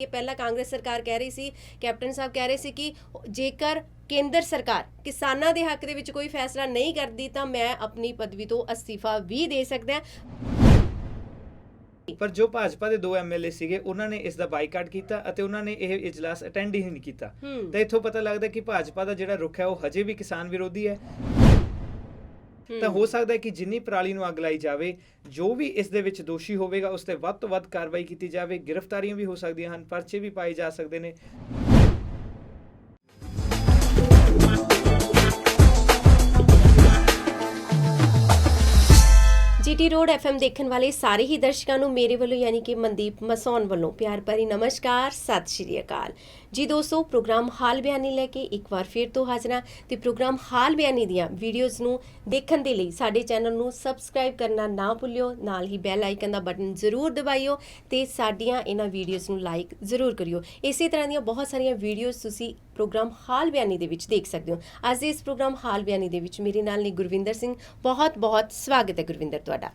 ये पहला कांग्रेस सरकार कह रही सी, कैप्टन साहब कह रहे सी कि जेकर केंद्र सरकार किसानां दे हक दे विच कोई फैसला नहीं करदी तां मैं अपनी पदवी तो अस्तीफा भी दे सकदा। ਪਰ ਜੋ ਭਾਜਪਾ ਦੇ ਦੋ ਐਮਐਲਏ ਸੀਗੇ ਉਹਨਾਂ ਨੇ ਇਸ ਦਾ ਬਾਈਕਾਟ ਕੀਤਾ ਅਤੇ ਉਹਨਾਂ ਨੇ ਇਹ ਇਜਲਾਸ ਅਟੈਂਡ ਹੀ ਨਹੀਂ ਕੀਤਾ। ਤਾਂ ਇੱਥੋਂ ਪਤਾ ਲੱਗਦਾ ਕਿ ਭਾਜਪਾ ਦਾ ਜਿਹੜਾ ਰੁਖ ਹੈ ਉਹ ਹਜੇ ਵੀ ਕਿਸਾਨ ਵਿਰੋਧੀ ਹੈ। ਤਾਂ ਹੋ ਸਕਦਾ ਹੈ ਕਿ ਜਿੰਨੀ ਪਰਾਲੀ ਨੂੰ ਅੱਗ ਲਾਈ ਜਾਵੇ, ਜੋ ਵੀ ਇਸ ਦੇ ਵਿੱਚ ਦੋਸ਼ੀ ਹੋਵੇਗਾ ਉਸ ਤੇ ਵੱਧ ਤੋਂ ਵੱਧ ਕਾਰਵਾਈ ਕੀਤੀ ਜਾਵੇ। ਗ੍ਰਿਫਤਾਰੀਆਂ ਵੀ ਹੋ ਸਕਦੀਆਂ ਹਨ, ਪਰਚੇ ਵੀ ਪਾਏ ਜਾ ਸਕਦੇ ਨੇ। GT रोड FM देखने वाले सारे ही दर्शकों ਨੂੰ ਮੇਰੇ ਵੱਲੋਂ यानी कि मनदीप मसौन ਵੱਲੋਂ प्यार भरी नमस्कार, सत श्री अकाल जी। दोस्तों प्रोग्राम हाल बयानी लैके एक बार फिर तो हाजिर हाँ। तो प्रोग्राम हाल बयानी दियां वीडियोज़ ਨੂੰ देखण ਦੇ ਲਈ ਸਾਡੇ ਚੈਨਲ ਨੂੰ ਸਬਸਕ੍ਰਾਈਬ ਕਰਨਾ ਨਾ ਭੁੱਲਿਓ, ਨਾਲ ਹੀ ਬੈਲ ਆਈਕਨ ਦਾ ਬਟਨ ਜ਼ਰੂਰ ਦਬਾਇਓ ਤੇ ਸਾਡੀਆਂ ਇਹਨਾਂ ਵੀਡੀਓਜ਼ ਨੂੰ ਲਾਈਕ ਜ਼ਰੂਰ ਕਰਿਓ। ਇਸੇ ਤਰ੍ਹਾਂ ਦੀਆਂ ਬਹੁਤ ਸਾਰੀਆਂ ਵੀਡੀਓਜ਼ ਤੁਸੀਂ प्रोग्राम हाल बयानी ਦੇ ਵਿੱਚ देख सकते हो। ਅੱਜ ਦੇ ਇਸ प्रोग्राम हाल बयानी ਦੇ ਵਿੱਚ ਮੇਰੇ ਨਾਲ ਨੇ ਗੁਰਵਿੰਦਰ ਸਿੰਘ। बहुत बहुत स्वागत है गुरविंदर ਤੁਹਾਡਾ।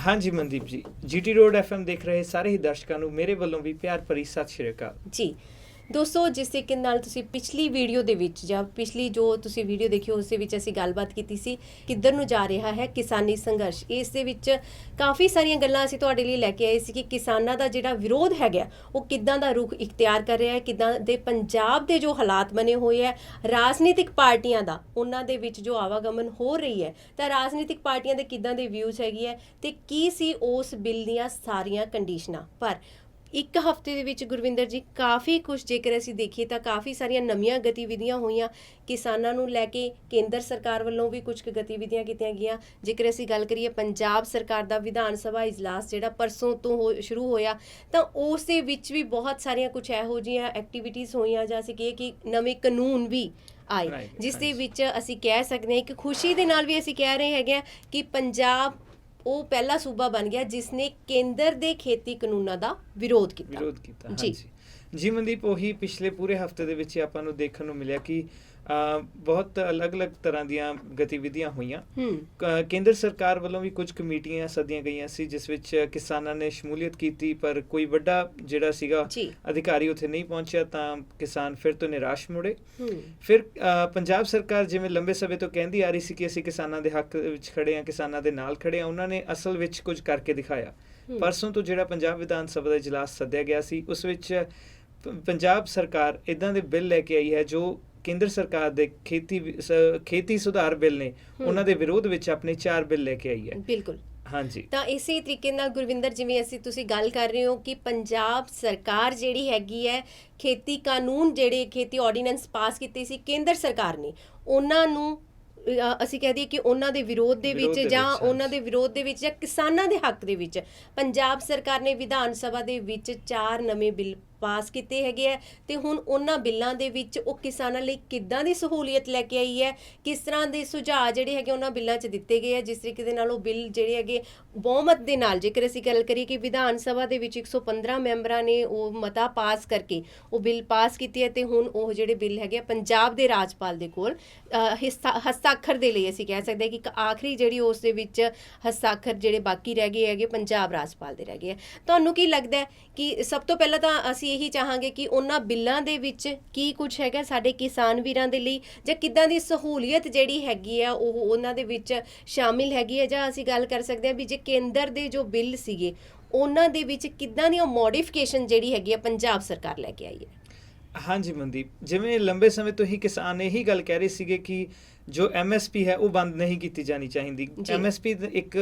हाँ जी मनदीप जी, GT रोड FM देख रहे सारे ही दर्शकों ਨੂੰ ਮੇਰੇ ਵੱਲੋਂ ਵੀ ਪਿਆਰ ਭਰੀ ਸਤਿ ਸ਼੍ਰੀ ਅਕਾਲ ਜੀ। ਦੋਸਤੋ ਜਿਸ ਤਰੀਕੇ ਨਾਲ ਤੁਸੀਂ ਪਿਛਲੀ ਵੀਡੀਓ ਦੇ ਵਿੱਚ ਜਾਂ ਪਿਛਲੀ ਜੋ ਤੁਸੀਂ ਵੀਡੀਓ ਦੇਖੀ ਉਸ ਦੇ ਵਿੱਚ ਅਸੀਂ ਗੱਲਬਾਤ ਕੀਤੀ ਸੀ ਕਿੱਧਰ ਨੂੰ ਜਾ ਰਿਹਾ ਹੈ ਕਿਸਾਨੀ ਸੰਘਰਸ਼। ਇਸ ਦੇ ਵਿੱਚ ਕਾਫੀ ਸਾਰੀਆਂ ਗੱਲਾਂ ਅਸੀਂ ਤੁਹਾਡੇ ਲਈ ਲੈ ਕੇ ਆਏ ਸੀ ਕਿ ਕਿਸਾਨਾਂ ਦਾ ਜਿਹੜਾ ਵਿਰੋਧ ਹੈਗਾ ਉਹ ਕਿੱਦਾਂ ਦਾ ਰੁਖ ਇਖਤਿਆਰ ਕਰ ਰਿਹਾ ਹੈ, ਕਿੱਦਾਂ ਦੇ ਪੰਜਾਬ ਦੇ ਜੋ ਹਾਲਾਤ ਬਣੇ ਹੋਏ ਹੈ, ਰਾਜਨੀਤਿਕ ਪਾਰਟੀਆਂ ਦਾ ਉਹਨਾਂ ਦੇ ਵਿੱਚ ਜੋ ਆਵਾਗਮਨ ਹੋ ਰਹੀ ਹੈ ਤਾਂ ਰਾਜਨੀਤਿਕ ਪਾਰਟੀਆਂ ਦੇ ਕਿੱਦਾਂ ਦੇ ਵਿਊਜ਼ ਹੈਗੀ ਹੈ ਤੇ ਕੀ ਸੀ ਉਸ ਬਿੱਲ ਦੀਆਂ ਸਾਰੀਆਂ ਕੰਡੀਸ਼ਨਾਂ। ਪਰ ਇੱਕ ਹਫ਼ਤੇ ਦੇ ਵਿੱਚ ਗੁਰਵਿੰਦਰ ਜੀ ਕਾਫੀ ਕੁਝ ਜੇਕਰ ਅਸੀਂ ਦੇਖੀਏ ਤਾਂ ਕਾਫੀ ਸਾਰੀਆਂ ਨਵੀਆਂ ਗਤੀਵਿਧੀਆਂ ਹੋਈਆਂ ਕਿਸਾਨਾਂ ਨੂੰ ਲੈ ਕੇ। ਕੇਂਦਰ ਸਰਕਾਰ ਵੱਲੋਂ ਵੀ ਕੁਝ ਗਤੀਵਿਧੀਆਂ ਕੀਤੀਆਂ ਗਈਆਂ। ਜੇਕਰ ਅਸੀਂ ਗੱਲ ਕਰੀਏ ਪੰਜਾਬ ਸਰਕਾਰ ਦਾ ਵਿਧਾਨ ਸਭਾ ਇਜਲਾਸ ਜਿਹੜਾ ਪਰਸੋਂ ਤੋਂ ਸ਼ੁਰੂ ਹੋਇਆ ਤਾਂ ਉਸ ਦੇ ਵਿੱਚ ਵੀ ਬਹੁਤ ਸਾਰੀਆਂ ਕੁਝ ਇਹੋ ਜਿਹੀਆਂ ਐਕਟੀਵਿਟੀਜ਼ ਹੋਈਆਂ ਜਾਂ ਅਸੀਂ ਕਹੀਏ ਕਿ ਨਵੇਂ ਕਾਨੂੰਨ ਵੀ ਆਏ ਜਿਸ ਦੇ ਵਿੱਚ ਅਸੀਂ ਕਹਿ ਸਕਦੇ ਹਾਂ ਇੱਕ ਖੁਸ਼ੀ ਦੇ ਨਾਲ ਵੀ ਅਸੀਂ ਕਹਿ ਰਹੇ ਹੈਗੇ ਕਿ ਪੰਜਾਬ ਉਹ ਪਹਿਲਾ ਸੂਬਾ ਬਣ ਗਿਆ ਜਿਸ ਨੇ ਕੇਂਦਰ ਦੇ ਖੇਤੀ ਕਾਨੂੰਨਾਂ ਦਾ ਵਿਰੋਧ ਕੀਤਾ। ਜੀ ਮਨਦੀਪ, ਉਹੀ ਪਿਛਲੇ ਪੂਰੇ ਹਫਤੇ ਦੇ ਵਿੱਚ ਆਪਾਂ ਨੂੰ ਦੇਖਣ ਨੂੰ ਮਿਲਿਆ ਕਿ ਬਹੁਤ ਅਲੱਗ-ਅਲੱਗ ਤਰ੍ਹਾਂ ਦੀਆਂ ਗਤੀਵਿਧੀਆਂ ਹੋਈਆਂ। ਕੇਂਦਰ ਸਰਕਾਰ ਵੱਲੋਂ ਵੀ ਕੁਝ ਕਮੇਟੀਆਂ ਸੱਦੀਆਂ ਗਈਆਂ ਸੀ ਜਿਸ ਵਿੱਚ ਕਿਸਾਨਾਂ ਨੇ ਸ਼ਮੂਲੀਅਤ ਕੀਤੀ, ਪਰ ਕੋਈ ਵੱਡਾ ਜਿਹੜਾ ਸੀਗਾ ਅਧਿਕਾਰੀ ਉੱਥੇ ਨਹੀਂ ਪਹੁੰਚਿਆ ਤਾਂ ਕਿਸਾਨ ਫਿਰ ਤੋਂ ਨਿਰਾਸ਼ ਮੁੜੇ। ਫਿਰ ਪੰਜਾਬ ਸਰਕਾਰ ਜਿਵੇਂ ਲੰਬੇ ਸਮੇਂ ਤੋਂ ਕਹਿੰਦੀ ਆ ਰਹੀ ਸੀ ਕਿ ਅਸੀਂ ਕਿਸਾਨਾਂ ਦੇ ਹੱਕ ਵਿੱਚ ਖੜੇ ਹਾਂ, ਕਿਸਾਨਾਂ ਦੇ ਨਾਲ ਖੜੇ ਹਾਂ, ਉਹਨਾਂ ਨੇ ਅਸਲ ਵਿੱਚ ਕੁਝ ਕਰਕੇ ਦਿਖਾਇਆ। ਪਰਸੋਂ ਤੋਂ ਜਿਹੜਾ ਪੰਜਾਬ ਵਿਧਾਨ ਸਭਾ ਦਾ ਇਜਲਾਸ ਸੱਦਿਆ ਗਿਆ ਸੀ ਉਸ ਵਿੱਚ ਪੰਜਾਬ ਸਰਕਾਰ ਇੱਦਾਂ ਦੇ ਬਿੱਲ ਲੈ ਕੇ ਆਈ ਹੈ ਜੋ ਕੇਂਦਰ ਸਰਕਾਰ ਦੇ ਖੇਤੀ ਸੁਧਾਰ ਬਿੱਲ ਨੇ ਉਹਨਾਂ ਦੇ ਵਿਰੋਧ ਵਿੱਚ ਆਪਣੇ 4 ਬਿੱਲ ਲੈ ਕੇ ਆਈ ਹੈ। ਬਿਲਕੁਲ ਹਾਂਜੀ। ਤਾਂ ਇਸੇ ਤਰੀਕੇ ਨਾਲ ਗੁਰਵਿੰਦਰ ਜਿਵੇਂ ਤੁਸੀਂ ਗੱਲ ਕਰ ਰਹੇ ਹੋ ਕਿ ਪੰਜਾਬ ਸਰਕਾਰ ਜਿਹੜੀ ਹੈਗੀ ਹੈ ਖੇਤੀ ਕਾਨੂੰਨ ਜਿਹੜੇ ਖੇਤੀ ਆਰਡੀਨੈਂਸ ਪਾਸ ਕੀਤੇ ਸੀ ਕੇਂਦਰ ਸਰਕਾਰ ਨੇ ਉਹਨਾਂ ਨੂੰ ਅਸੀਂ ਕਹਿ ਦਈਏ ਕਿ ਉਹਨਾਂ ਦੇ ਵਿਰੋਧ ਦੇ ਵਿੱਚ ਜਾਂ ਉਹਨਾਂ ਦੇ ਵਿਰੋਧ ਦੇ ਵਿੱਚ ਜਾਂ ਕਿਸਾਨਾਂ ਦੇ ਹੱਕ ਦੇ ਵਿੱਚ ਪੰਜਾਬ ਸਰਕਾਰ ਨੇ ਵਿਧਾਨ ਸਭਾ ਦੇ ਵਿੱਚ 4 ਨਵੇਂ ਬਿੱਲ ਪਾਸ ਕੀਤੇ ਹੈਗੇ ਆ ਤੇ ਹੁਣ ਉਹਨਾਂ ਬਿੱਲਾਂ ਦੇ ਵਿੱਚ ਉਹ ਕਿਸਾਨਾਂ ਲਈ ਕਿੱਦਾਂ ਦੀ ਸਹੂਲੀਅਤ ਲੈ ਕੇ ਆਈ ਹੈ, ਕਿਸ ਤਰ੍ਹਾਂ ਦੇ ਸੁਝਾਅ ਜਿਹੜੇ ਹੈਗੇ ਉਹਨਾਂ ਬਿੱਲਾਂ 'ਚ ਦਿੱਤੇ ਗਏ ਆ ਜਿਸ ਤਰੀਕੇ ਦੇ ਨਾਲ ਉਹ ਬਿੱਲ ਜਿਹੜੇ ਹੈਗੇ ਬਹੁਮਤ ਦੇ ਨਾਲ ਜੇਕਰ ਅਸੀਂ ਗੱਲ ਕਰੀਏ ਕਿ ਵਿਧਾਨ ਸਭਾ ਦੇ ਵਿੱਚ 115 ਮੈਂਬਰਾਂ ਨੇ ਉਹ ਮਤਾ ਪਾਸ ਕਰਕੇ ਉਹ ਬਿੱਲ ਪਾਸ ਕੀਤੀ ਹੈ ਤੇ ਹੁਣ ਉਹ ਜਿਹੜੇ ਬਿੱਲ ਹੈਗੇ ਪੰਜਾਬ ਦੇ ਰਾਜਪਾਲ ਦੇ ਕੋਲ ਹਸਤਾਖਰ ਦੇ ਲਈ ਅਸੀਂ ਕਹਿ ਸਕਦੇ ਹਾਂ ਕਿ ਇੱਕ ਆਖਰੀ ਜਿਹੜੀ ਉਸ ਦੇ ਵਿੱਚ ਹਸਤਾਖਰ ਜਿਹੜੇ ਬਾਕੀ ਰਹਿ ਗਏ ਹੈਗੇ ਪੰਜਾਬ ਰਾਜਪਾਲ ਦੇ ਰਹਿ ਗਏ ਆ। ਤੁਹਾਨੂੰ ਕੀ ਲੱਗਦਾ ਹੈ ਕਿ ਸਭ ਤੋਂ ਪਹਿਲਾਂ ਤਾਂ ਅਸੀਂ ਇਹੀ ਚਾਹਾਂਗੇ ਕਿ ਉਹਨਾਂ ਬਿੱਲਾਂ ਦੇ ਵਿੱਚ ਕੀ ਕੁਝ ਹੈਗਾ ਸਾਡੇ ਕਿਸਾਨ ਵੀਰਾਂ ਦੇ ਲਈ ਜਾਂ ਕਿੱਦਾਂ ਦੀ ਸਹੂਲੀਅਤ ਜਿਹੜੀ ਹੈਗੀ ਆ ਉਹ ਉਹਨਾਂ ਦੇ ਵਿੱਚ ਸ਼ਾਮਿਲ ਹੈਗੀ ਹੈ, ਜਾਂ ਅਸੀਂ ਗੱਲ ਕਰ ਸਕਦੇ ਹਾਂ ਵੀ ਜੇ ਕੇਂਦਰ ਦੇ ਜੋ ਬਿੱਲ ਸੀਗੇ ਉਹਨਾਂ ਦੇ ਵਿੱਚ ਕਿੱਦਾਂ ਦੀਆਂ ਮੋਡੀਫਿਕੇਸ਼ਨ ਜਿਹੜੀ ਹੈਗੀ ਆ ਪੰਜਾਬ ਸਰਕਾਰ ਲੈ ਕੇ ਆਈ ਹੈ। ਹਾਂਜੀ ਮਨਦੀਪ, ਜਿਵੇਂ ਲੰਬੇ ਸਮੇਂ ਤੋਂ ਹੀ ਕਿਸਾਨ ਇਹੀ ਗੱਲ ਕਹਿ ਰਹੇ ਸੀਗੇ ਕਿ ਜੋ MSP ਹੈ ਉਹ ਬੰਦ ਨਹੀਂ ਕੀਤੀ ਜਾਣੀ ਚਾਹੀਦੀ। MSP ਇੱਕ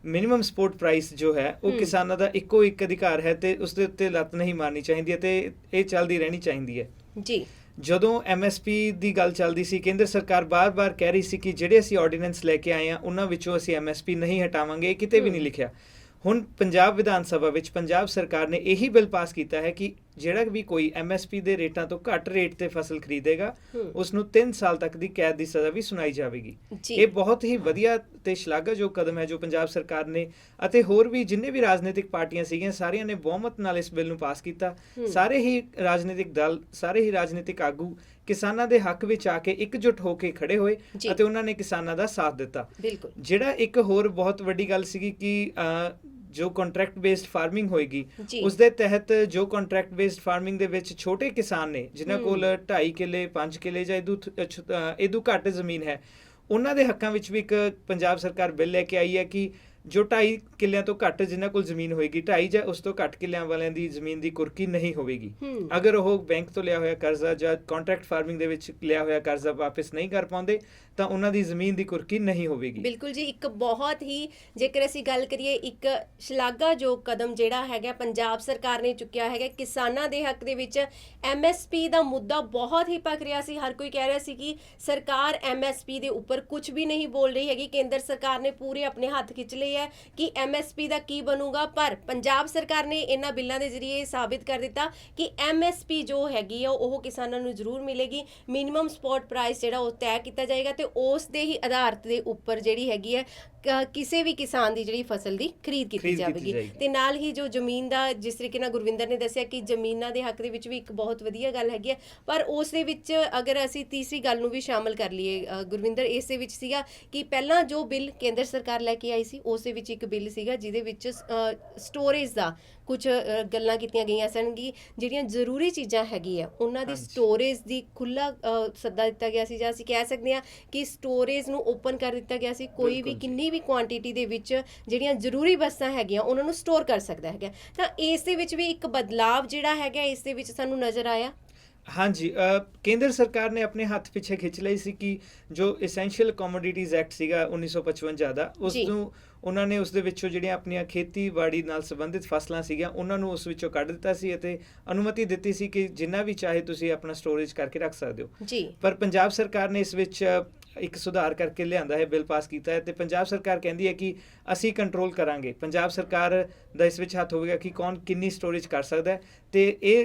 ਮਿਨੀਮਮ ਸਪੋਰਟ ਪ੍ਰਾਈਸ ਜੋ ਹੈ ਉਹ ਕਿਸਾਨਾਂ ਦਾ ਇੱਕੋ ਇੱਕ ਅਧਿਕਾਰ ਹੈ ਤੇ ਉਸ ਦੇ ਉੱਤੇ ਲੱਤ ਨਹੀਂ ਮਾਰਨੀ ਚਾਹੀਦੀ ਅਤੇ ਇਹ ਚੱਲਦੀ ਰਹਿਣੀ ਚਾਹੀਦੀ ਹੈ ਜੀ। ਜਦੋਂ MSP ਦੀ ਗੱਲ ਚੱਲਦੀ ਸੀ ਕੇਂਦਰ ਸਰਕਾਰ ਬਾਰ-ਬਾਰ ਕਹਿ ਰਹੀ ਸੀ ਕਿ ਜਿਹੜੇ ਅਸੀਂ ਆਰਡੀਨੈਂਸ ਲੈ ਕੇ ਆਏ ਹਾਂ ਉਹਨਾਂ ਵਿੱਚੋਂ ਅਸੀਂ MSP ਨਹੀਂ ਹਟਾਵਾਂਗੇ, ਕਿਤੇ ਵੀ ਨਹੀਂ ਲਿਖਿਆ। ਹੁਣ ਪੰਜਾਬ ਵਿਧਾਨ ਸਭਾ ਵਿੱਚ ਪੰਜਾਬ ਸਰਕਾਰ ਨੇ ਇਹੀ ਬਿੱਲ ਪਾਸ ਕੀਤਾ ਹੈ ਕਿ ਜਿਹੜਾ ਵੀ ਕੋਈ MSP ਦੇ ਰੇਟਾਂ ਤੋਂ ਘੱਟ ਰੇਟ ਤੇ ਫਸਲ ਖਰੀਦੇਗਾ ਉਸ ਨੂੰ 3 ਸਾਲ ਤੱਕ ਦੀ ਕੈਦ ਦੀ ਸਜ਼ਾ ਵੀ ਸੁਣਾਈ ਜਾਵੇਗੀ। ਇਹ ਬਹੁਤ ਹੀ ਵਧੀਆ ਤੇ ਸ਼ਲਾਘਾਯੋਗ ਕਦਮ ਹੈ ਜੋ ਪੰਜਾਬ ਸਰਕਾਰ ਨੇ ਅਤੇ ਹੋਰ ਵੀ ਜਿੰਨੇ ਵੀ ਰਾਜਨੀਤਿਕ ਪਾਰਟੀਆਂ ਸੀਗੀਆਂ ਸਾਰਿਆਂ ਨੇ ਬਹੁਮਤ ਨਾਲ ਇਸ ਬਿੱਲ ਨੂੰ ਪਾਸ ਕੀਤਾ। ਸਾਰੇ ਹੀ ਰਾਜਨੀਤਿਕ ਦਲ, ਸਾਰੇ ਹੀ ਰਾਜਨੀਤਿਕ ਆਗੂ ਕਿਸਾਨਾਂ ਦੇ ਹੱਕ ਵਿੱਚ ਆ ਕੇ ਇਕਜੁੱਟ ਹੋ ਕੇ ਖੜੇ ਹੋਏ ਅਤੇ ਉਹਨਾਂ ਨੇ ਕਿਸਾਨਾਂ ਦਾ ਸਾਥ ਦਿੱਤਾ। ਜਿਹੜਾ ਇੱਕ ਹੋਰ ਬਹੁਤ ਵੱਡੀ ਗੱਲ ਸੀਗੀ ਕਿ ਜੋ ਕੰਟਰੈਕਟ ਬੇਸਡ ਫਾਰਮਿੰਗ ਹੋਏਗੀ ਜੀ। ਉਸ ਦੇ ਤਹਿਤ ਜੋ ਕੰਟਰੈਕਟ ਬੇਸਡ ਫਾਰਮਿੰਗ ਦੇ ਵਿੱਚ ਛੋਟੇ ਕਿਸਾਨ ਨੇ ਜਿਨ੍ਹਾਂ ਕੋਲ 2.5 ਕਿੱਲੇ 5 ਕਿੱਲੇ ਜਾਂ ਇਹਦੂ ਘੱਟ ਜ਼ਮੀਨ ਹੈ, ਉਹਨਾਂ ਦੇ ਹੱਕਾਂ ਵਿੱਚ ਵੀ ਇੱਕ ਪੰਜਾਬ ਸਰਕਾਰ ਬਿੱਲ ਲੈ ਕੇ ਆਈ ਹੈ ਕਿ ਜੋ 2.5 ਕਿੱਲਿਆਂ ਤੋਂ ਘੱਟ ਜਿਨ੍ਹਾਂ ਕੋਲ ਜ਼ਮੀਨ ਹੋਏਗੀ, 2.5 ਜਾਂ ਉਸ ਤੋਂ ਘੱਟ ਕਿੱਲਿਆਂ ਵਾਲਿਆਂ ਦੀ ਜ਼ਮੀਨ ਦੀ ਕੁਰਕੀ ਨਹੀਂ ਹੋਵੇਗੀ। ਅਗਰ ਉਹ ਬੈਂਕ ਤੋਂ ਲਿਆ ਹੋਇਆ ਕਰਜ਼ਾ ਜਾਂ ਕੰਟਰੈਕਟ ਫਾਰਮਿੰਗ ਦੇ ਵਿੱਚ ਲਿਆ ਹੋਇਆ ਕਰਜ਼ਾ ਵਾਪਸ ਨਹੀਂ ਕਰ ਪਾਉਂਦੇ ਤਾਂ ਉਹਨਾਂ ਦੀ ਜ਼ਮੀਨ ਦੀ ਕੁਰਕੀ ਨਹੀਂ ਹੋਵੇਗੀ। ਬਿਲਕੁਲ ਜੀ, ਇੱਕ ਬਹੁਤ ਹੀ, ਜੇਕਰ ਅਸੀਂ ਗੱਲ ਕਰੀਏ, ਇੱਕ ਸ਼ਲਾਘਾਯੋਗ ਕਦਮ ਜਿਹੜਾ ਹੈਗਾ ਪੰਜਾਬ ਸਰਕਾਰ ਨੇ ਚੁੱਕਿਆ ਹੈਗਾ ਕਿਸਾਨਾਂ ਦੇ ਹੱਕ ਦੇ ਵਿੱਚ। MSP ਦਾ ਮੁੱਦਾ ਬਹੁਤ ਹੀ ਪੱਕ ਰਿਹਾ ਸੀ, ਹਰ ਕੋਈ ਕਹਿ ਰਿਹਾ ਸੀ ਕਿ ਸਰਕਾਰ MSP ਦੇ ਉੱਪਰ ਕੁਝ ਵੀ ਨਹੀਂ ਬੋਲ ਰਹੀ ਹੈਗੀ, ਕੇਂਦਰ ਸਰਕਾਰ ਨੇ ਪੂਰੇ ਆਪਣੇ ਹੱਥ ਖਿੱਚ ਲਏ ਹੈ ਕਿ MSP ਦਾ ਕੀ ਬਣੂਗਾ। ਪਰ ਪੰਜਾਬ ਸਰਕਾਰ ਨੇ ਇਹਨਾਂ ਬਿੱਲਾਂ ਦੇ ਜ਼ਰੀਏ ਸਾਬਿਤ ਕਰ ਦਿੱਤਾ ਕਿ MSP ਜੋ ਹੈਗੀ ਆ ਉਹ ਕਿਸਾਨਾਂ ਨੂੰ ਜ਼ਰੂਰ ਮਿਲੇਗੀ। ਮਿਨੀਮਮ ਸਪੋਟ ਪ੍ਰਾਈਸ ਜਿਹੜਾ ਉਹ ਤੈਅ ਕੀਤਾ ਜਾਏਗਾ ਤੇ ਉਸ ਦੇ ਹੀ ਆਧਾਰ ਦੇ ਉੱਪਰ ਜਿਹੜੀ ਹੈਗੀ ਹੈ ਕਿਸੇ ਵੀ ਕਿਸਾਨ ਦੀ ਜਿਹੜੀ ਫਸਲ ਦੀ ਖਰੀਦ ਕੀਤੀ ਜਾਵੇਗੀ। ਤੇ ਨਾਲ ਹੀ ਜੋ ਜ਼ਮੀਨ ਦਾ, ਜਿਸ ਤਰੀਕੇ ਨਾਲ ਗੁਰਵਿੰਦਰ ਨੇ ਦੱਸਿਆ ਕਿ ਜ਼ਮੀਨਾਂ ਦੇ ਹੱਕ ਦੇ ਵਿੱਚ ਵੀ ਇੱਕ ਬਹੁਤ ਵਧੀਆ ਗੱਲ ਹੈਗੀ ਹੈ, ਪਰ ਉਸ ਦੇ ਵਿੱਚ ਅਗਰ ਅਸੀਂ ਤੀਸਰੀ ਗੱਲ ਨੂੰ ਵੀ ਸ਼ਾਮਲ ਕਰ ਲਈਏ ਗੁਰਵਿੰਦਰ, ਇਸ ਦੇ ਵਿੱਚ ਸੀਗਾ ਕਿ ਪਹਿਲਾਂ ਜੋ ਬਿੱਲ ਕੇਂਦਰ ਸਰਕਾਰ ਲੈ ਕੇ ਆਈ ਸੀ ਉਸ ਦੇ ਵਿੱਚ ਇੱਕ ਬਿੱਲ ਸੀਗਾ ਜਿਹਦੇ ਵਿੱਚ ਸਟੋਰੇਜ ਦਾ ਕੁਝ ਗੱਲਾਂ ਕੀਤੀਆਂ ਗਈਆਂ ਸਨ ਕਿ ਜਿਹੜੀਆਂ ਜ਼ਰੂਰੀ ਚੀਜ਼ਾਂ ਹੈਗੀ ਆ ਉਹਨਾਂ ਦੀ ਸਟੋਰੇਜ ਦੀ ਖੁੱਲਾ ਸੱਦਾ ਦਿੱਤਾ ਗਿਆ ਸੀ, ਜਾਂ ਅਸੀਂ ਕਹਿ ਸਕਦੇ ਹਾਂ ਕਿ ਸਟੋਰੇਜ ਨੂੰ ਓਪਨ ਕਰ ਦਿੱਤਾ ਗਿਆ ਸੀ। ਕੋਈ ਵੀ ਕਿੰਨੀ ਵੀ ਕੁਆਂਟੀਟੀ ਦੇ ਵਿੱਚ ਜਿਹੜੀਆਂ ਜ਼ਰੂਰੀ ਵਸਤਾਂ ਹੈਗੀਆਂ ਉਹਨਾਂ ਨੂੰ ਸਟੋਰ ਕਰ ਸਕਦਾ ਹੈਗਾ। ਤਾਂ ਇਸ ਦੇ ਵਿੱਚ ਵੀ ਇੱਕ ਬਦਲਾਵ ਜਿਹੜਾ ਹੈਗਾ ਇਸ ਦੇ ਵਿੱਚ ਸਾਨੂੰ ਨਜ਼ਰ ਆਇਆ। ਹਾਂਜੀ, ਕੇਂਦਰ ਸਰਕਾਰ ਨੇ ਆਪਣੇ ਹੱਥ ਪਿੱਛੇ ਖਿੱਚ ਲਈ ਸੀ ਕਿ ਜੋ ਐਸੈਂਸ਼ੀਅਲ ਕਮੋਡਿਟੀਜ਼ ਐਕਟ ਸੀਗਾ 1955 ਦਾ, ਉਸ ਨੂੰ ਉਹਨਾਂ ਨੇ ਉਸ ਦੇ ਵਿੱਚੋਂ ਜਿਹੜੀਆਂ ਆਪਣੀਆਂ ਖੇਤੀਬਾੜੀ ਨਾਲ ਸੰਬੰਧਿਤ ਫਸਲਾਂ ਸੀਗੀਆਂ ਉਹਨਾਂ ਨੂੰ ਉਸ ਵਿੱਚੋਂ ਕੱਢ ਦਿੱਤਾ ਸੀ ਅਤੇ ਅਨੁਮਤੀ ਦਿੱਤੀ ਸੀ ਕਿ ਜਿੰਨਾ ਵੀ ਚਾਹੇ ਤੁਸੀਂ ਆਪਣਾ ਸਟੋਰੇਜ ਕਰਕੇ ਰੱਖ ਸਕਦੇ ਹੋ ਜੀ। ਪਰ ਪੰਜਾਬ ਸਰਕਾਰ ਨੇ ਇਸ ਵਿੱਚ ਇੱਕ ਸੁਧਾਰ ਕਰਕੇ ਲਿਆਂਦਾ ਹੈ, ਬਿੱਲ ਪਾਸ ਕੀਤਾ ਹੈ ਤੇ ਪੰਜਾਬ ਸਰਕਾਰ ਕਹਿੰਦੀ ਹੈ ਕਿ ਅਸੀਂ ਕੰਟਰੋਲ ਕਰਾਂਗੇ। ਪੰਜਾਬ ਸਰਕਾਰ ਦਾ ਇਸ ਵਿੱਚ ਹੱਥ ਹੋਵੇਗਾ ਕਿ ਕੌਣ ਕਿੰਨੀ ਸਟੋਰੇਜ ਕਰ ਸਕਦਾ ਹੈ ਤੇ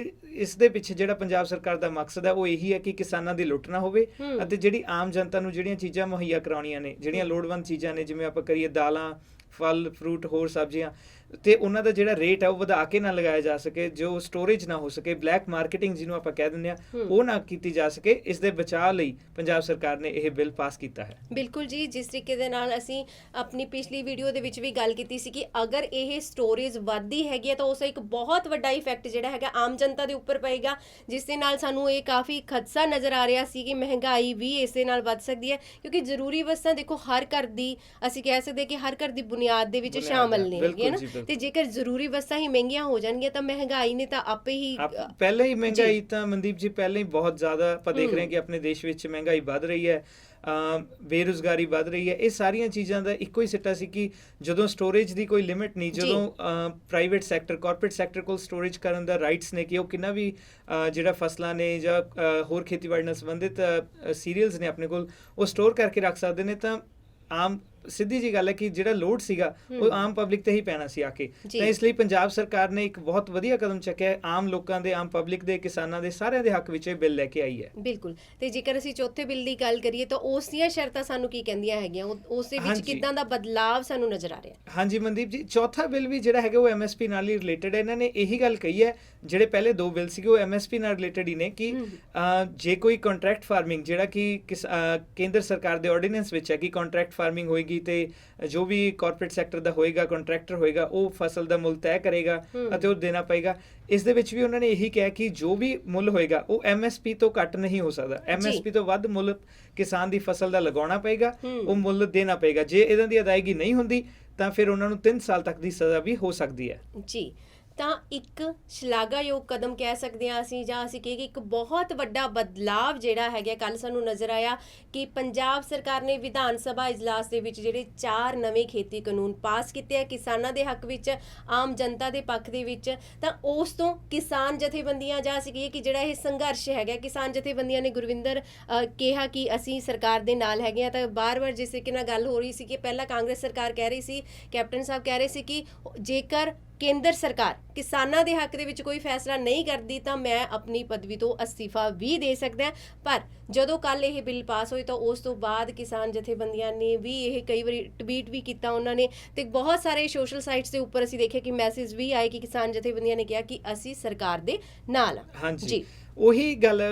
ਇਸ ਦੇ ਪਿੱਛੇ ਜਿਹੜਾ ਪੰਜਾਬ ਸਰਕਾਰ ਦਾ ਮਕਸਦ ਹੈ ਉਹ ਇਹੀ ਹੈ ਕਿ ਕਿਸਾਨਾਂ ਦੀ ਲੁੱਟ ਨਾ ਹੋਵੇ ਅਤੇ ਜਿਹੜੀ ਆਮ ਜਨਤਾ ਨੂੰ ਜਿਹੜੀਆਂ ਚੀਜ਼ਾਂ ਮੁਹੱਈਆ ਕਰਾਉਣੀਆਂ ਨੇ, ਜਿਹੜੀਆਂ ਲੋੜਵੰਦ ਚੀਜ਼ਾਂ ਨੇ, ਜਿਵੇਂ ਆਪਾਂ ਕਰੀਏ ਦਾਲਾਂ, ਫਲ ਫਰੂਟ, ਹੋਰ ਸਬਜ਼ੀਆਂ, ਤੇ ਉਹਨਾਂ ਦਾ ਜਿਹੜਾ ਰੇਟ ਹੈ ਉਹ ਵਧਾ ਕੇ ਨਾ ਲਗਾਇਆ ਜਾ ਸਕੇ, ਜੋ ਸਟੋਰੇਜ ਨਾ ਹੋ ਸਕੇ, ਬਲੈਕ ਮਾਰਕੀਟਿੰਗ ਜਿਹਨੂੰ ਆਪਾਂ ਕਹਿ ਦਿੰਦੇ ਆ ਉਹ ਨਾ ਕੀਤੀ ਜਾ ਸਕੇ। ਇਸ ਦੇ ਬਚਾਅ ਲਈ ਪੰਜਾਬ ਸਰਕਾਰ ਨੇ ਇਹ ਬਿੱਲ ਪਾਸ ਕੀਤਾ ਹੈ। ਬਿਲਕੁਲ ਜੀ, ਜਿਸ ਤਰੀਕੇ ਦੇ ਨਾਲ ਅਸੀਂ ਆਪਣੀ ਪਿਛਲੀ ਵੀਡੀਓ ਦੇ ਵਿੱਚ ਵੀ ਗੱਲ ਕੀਤੀ ਸੀ ਕਿ ਅਗਰ ਇਹ ਸਟੋਰੇਜ ਵੱਧਦੀ ਹੈਗੀ ਹੈ ਤਾਂ ਉਸ ਦਾ ਇੱਕ ਬਹੁਤ ਵੱਡਾ ਇਫੈਕਟ ਜਿਹੜਾ ਹੈਗਾ ਆਮ ਜਨਤਾ ਦੇ ਉੱਪਰ ਪਏਗਾ, ਜਿਸ ਦੇ ਨਾਲ ਸਾਨੂੰ ਇਹ ਕਾਫੀ ਖਦਸ਼ਾ ਨਜ਼ਰ ਆ ਰਿਹਾ ਸੀ ਕਿ ਮਹਿੰਗਾਈ ਵੀ ਇਸ ਦੇ ਨਾਲ ਵੱਧ ਸਕਦੀ ਹੈ, ਕਿਉਂਕਿ ਜ਼ਰੂਰੀ ਵਸਤਾਂ ਦੇਖੋ ਹਰ ਘਰ ਦੀ, ਅਸੀਂ ਕਹਿ ਸਕਦੇ ਕਿ ਹਰ ਘਰ ਦੀ ਬੁਨਿਆਦ ਦੇ ਵਿੱਚ ਸ਼ਾਮਲ ਨੇ ਹੈਗੀਆਂ ਨਾ, ਤੇ ਜੇਕਰ ਜ਼ਰੂਰੀ ਵਸਤਾਂ ਹੀ ਮਹਿੰਗੀਆਂ ਹੋ ਜਾਣਗੀਆਂ ਤਾਂ ਮਹਿੰਗਾਈ ਨੇ ਤਾਂ ਆਪੇ ਹੀ ਪਹਿਲਾਂ ਹੀ ਮਹਿੰਗਾਈ ਤਾਂ ਮਨਦੀਪ ਜੀ ਪਹਿਲਾਂ ਹੀ ਬਹੁਤ ਜ਼ਿਆਦਾ ਆਪਾਂ ਦੇਖ ਰਹੇ ਹਾਂ ਕਿ ਆਪਣੇ ਦੇਸ਼ ਵਿੱਚ ਮਹਿੰਗਾਈ ਵੱਧ ਰਹੀ ਹੈ, ਬੇਰੁਜ਼ਗਾਰੀ ਵੱਧ ਰਹੀ ਹੈ। ਇਹ ਸਾਰੀਆਂ ਚੀਜ਼ਾਂ ਦਾ ਇੱਕੋ ਹੀ ਸਿੱਟਾ ਸੀ ਕਿ ਜਦੋਂ ਸਟੋਰੇਜ ਦੀ ਕੋਈ ਲਿਮਿਟ ਨਹੀਂ, ਜਦੋਂ ਪ੍ਰਾਈਵੇਟ ਸੈਕਟਰ, ਕਾਰਪੋਰੇਟ ਸੈਕਟਰ ਕੋਲ ਸਟੋਰੇਜ ਕਰਨ ਦਾ ਰਾਈਟਸ ਨੇ ਕਿ ਉਹ ਕਿੰਨਾ ਵੀ ਜਿਹੜਾ ਫਸਲਾਂ ਨੇ ਜਾਂ ਹੋਰ ਖੇਤੀਬਾੜੀ ਨਾਲ ਸੰਬੰਧਿਤ ਸੀਰੀਅਲਸ ਨੇ ਆਪਣੇ ਕੋਲ ਉਹ ਸਟੋਰ ਕਰਕੇ ਰੱਖ ਸਕਦੇ ਨੇ, ਤਾਂ ਆਮ ਸਿੱਧੀ ਜੀ ਗੱਲ ਹੈ ਕਿ ਜਿਹੜਾ ਲੋਡ ਸੀਗਾ ਉਹ ਆਮ ਪਬਲਿਕ ਤੇ ਹੀ ਪੈਣਾ ਸੀ ਆ ਕੇ। ਤਾਂ ਇਸ ਲਈ ਪੰਜਾਬ ਸਰਕਾਰ ਨੇ ਇੱਕ ਬਹੁਤ ਵਧੀਆ ਕਦਮ ਚੱਕਿਆ, ਆਮ ਲੋਕਾਂ ਦੇ, ਆਮ ਪਬਲਿਕ ਦੇ, ਕਿਸਾਨਾਂ ਦੇ, ਸਾਰਿਆਂ ਦੇ ਹੱਕ ਵਿੱਚ ਇਹ ਬਿੱਲ ਲੈ ਕੇ ਆਈ ਹੈ। ਬਿਲਕੁਲ। ਤੇ ਜੇਕਰ ਅਸੀਂ ਚੌਥੇ ਬਿੱਲ ਦੀ ਗੱਲ ਕਰੀਏ ਤਾਂ ਉਸ ਦੀਆਂ ਸ਼ਰਤਾਂ ਸਾਨੂੰ ਕੀ ਕਹਿੰਦੀਆਂ ਹੈਗੀਆਂ, ਉਸ ਦੇ ਵਿੱਚ ਕਿੱਦਾਂ ਦਾ ਬਦਲਾਵ ਸਾਨੂੰ ਨਜ਼ਰ ਆ ਰਿਹਾ? ਹਾਂਜੀ ਮਨਦੀਪ ਜੀ, ਚੌਥਾ ਬਿੱਲ ਵੀ ਜਿਹੜਾ ਹੈਗਾ ਉਹ MSP ਨਾਲ ਹੀ ਰਿਲੇਟਡ ਹੈ। ਇਹਨਾਂ ਨੇ ਇਹੀ ਗੱਲ ਕਹੀ ਹੈ, ਜਿਹੜੇ ਪਹਿਲੇ ਦੋ ਬਿੱਲ ਸੀਗੇ ਉਹ MSP ਨਾਲ ਰਿਲੇਟਡ ਹੀ ਨੇ ਕਿ ਜੇ ਕੋਈ ਕੰਟਰੈਕਟ ਫਾਰਮਿੰਗ, ਜਿਹੜਾ ਕਿ ਕੇਂਦਰ ਸਰਕਾਰ ਦੇ ਆਰਡੀਨੈਂਸ ਵਿੱਚ ਹੈ ਕਿ ਕੰਟਰੈਕਟ ਫਾਰਮਿੰਗ ਹੋਏਗੀ ਤੇ ਜੋ ਵੀ ਕਾਰਪੋਰੇਟ ਸੈਕਟਰ ਦਾ ਹੋਏਗਾ, ਕੰਟਰੈਕਟਰ ਹੋਏਗਾ, ਉਹ ਫਸਲ ਦਾ ਮੁੱਲ ਤੈਅ ਕਰੇਗਾ ਅਤੇ ਉਹ ਦੇਣਾ ਪਏਗਾ। ਇਸ ਦੇ ਵਿੱਚ ਵੀ ਉਹਨਾਂ ਨੇ ਇਹੀ ਕਿਹਾ ਕਿ ਜੋ ਵੀ ਮੁੱਲ ਹੋਏਗਾ ਉਹ MSP ਤੋਂ ਘੱਟ ਨਹੀਂ ਹੋ ਸਕਦਾ, MSP ਤੋਂ ਵੱਧ ਮੁੱਲ ਕਿਸਾਨ ਦੀ ਫਸਲ ਦਾ ਲਗਾਉਣਾ ਪਏਗਾ, ਉਹ ਮੁੱਲ ਦੇਣਾ ਪਏਗਾ। ਜੇ ਇਹਨਾਂ ਦੀ ਅਦਾਇਗੀ ਨਹੀਂ ਹੁੰਦੀ ਤਾਂ ਫਿਰ ਉਹਨਾਂ ਨੂੰ 3 ਸਾਲ ਤੱਕ ਦੀ ਸਜ਼ਾ ਵੀ ਹੋ ਸਕਦੀ ਹੈ ਜੀ। ਤਾਂ ਇੱਕ ਸ਼ਲਾਘਾਯੋਗ ਕਦਮ ਕਹਿ ਸਕਦੇ ਹਾਂ ਅਸੀਂ, ਜਾਂ ਅਸੀਂ ਕਹੀਏ ਕਿ ਇੱਕ ਬਹੁਤ ਵੱਡਾ ਬਦਲਾਵ ਜਿਹੜਾ ਹੈਗਾ ਕੱਲ ਸਾਨੂੰ ਨਜ਼ਰ ਆਇਆ ਕਿ ਪੰਜਾਬ ਸਰਕਾਰ ਨੇ ਵਿਧਾਨ ਸਭਾ ਇਜਲਾਸ ਦੇ ਵਿੱਚ ਜਿਹੜੇ 4 ਨਵੇਂ ਖੇਤੀ ਕਾਨੂੰਨ ਪਾਸ ਕੀਤੇ ਆ ਕਿਸਾਨਾਂ ਦੇ ਹੱਕ ਵਿੱਚ, ਆਮ ਜਨਤਾ ਦੇ ਪੱਖ ਦੇ ਵਿੱਚ। ਤਾਂ ਉਸ ਤੋਂ ਕਿਸਾਨ ਜਥੇਬੰਦੀਆਂ, ਜਾਂ ਅਸੀਂ ਕਹੀਏ ਕਿ ਜਿਹੜਾ ਇਹ ਸੰਘਰਸ਼ ਹੈਗਾ ਕਿਸਾਨ ਜਥੇਬੰਦੀਆਂ ਨੇ ਗੁਰਵਿੰਦਰ ਕਿਹਾ ਕਿ ਅਸੀਂ ਸਰਕਾਰ ਦੇ ਨਾਲ ਹੈਗੇ ਆ। ਤਾਂ ਬਾਰ-ਬਾਰ ਜਿਸ ਤਰੀਕੇ ਨਾਲ ਗੱਲ ਹੋ ਰਹੀ ਸੀ ਕਿ ਪਹਿਲਾਂ ਕਾਂਗਰਸ ਸਰਕਾਰ ਕਹਿ ਰਹੀ ਸੀ, ਕੈਪਟਨ ਸਾਹਿਬ ਕਹਿ ਰਹੇ ਸੀ ਕਿ ਜੇਕਰ ਕੇਂਦਰ ਸਰਕਾਰ ਕਿਸਾਨਾਂ ਦੇ ਹੱਕ ਦੇ ਵਿੱਚ ਕੋਈ ਫੈਸਲਾ ਨਹੀਂ ਕਰਦੀ ਤਾਂ ਮੈਂ ਆਪਣੀ ਪਦਵੀ ਤੋਂ ਅਸਤੀਫਾ ਵੀ ਦੇ ਸਕਦਾ। ਪਰ ਜਦੋਂ ਕੱਲ ਇਹ ਬਿੱਲ ਪਾਸ ਹੋਈ ਤਾਂ ਉਸ ਤੋਂ ਬਾਅਦ ਕਿਸਾਨ ਜਥੇਬੰਦੀਆਂ ਨੇ ਵੀ ਇਹ ਕਈ ਵਾਰੀ ਟਵੀਟ ਵੀ ਕੀਤਾ ਉਹਨਾਂ ਨੇ, ਤੇ ਬਹੁਤ ਸਾਰੇ ਸੋਸ਼ਲ ਸਾਈਟਸ ਦੇ ਉੱਪਰ ਅਸੀਂ ਦੇਖਿਆ ਕਿ ਮੈਸੇਜ ਵੀ ਆਏ ਕਿ ਕਿਸਾਨ ਜਥੇਬੰਦੀਆਂ ਨੇ ਕਿਹਾ ਕਿ ਅਸੀਂ ਸਰਕਾਰ ਦੇ ਨਾਲ ਹਾਂ ਜੀ। ਉਹੀ ਗੱਲ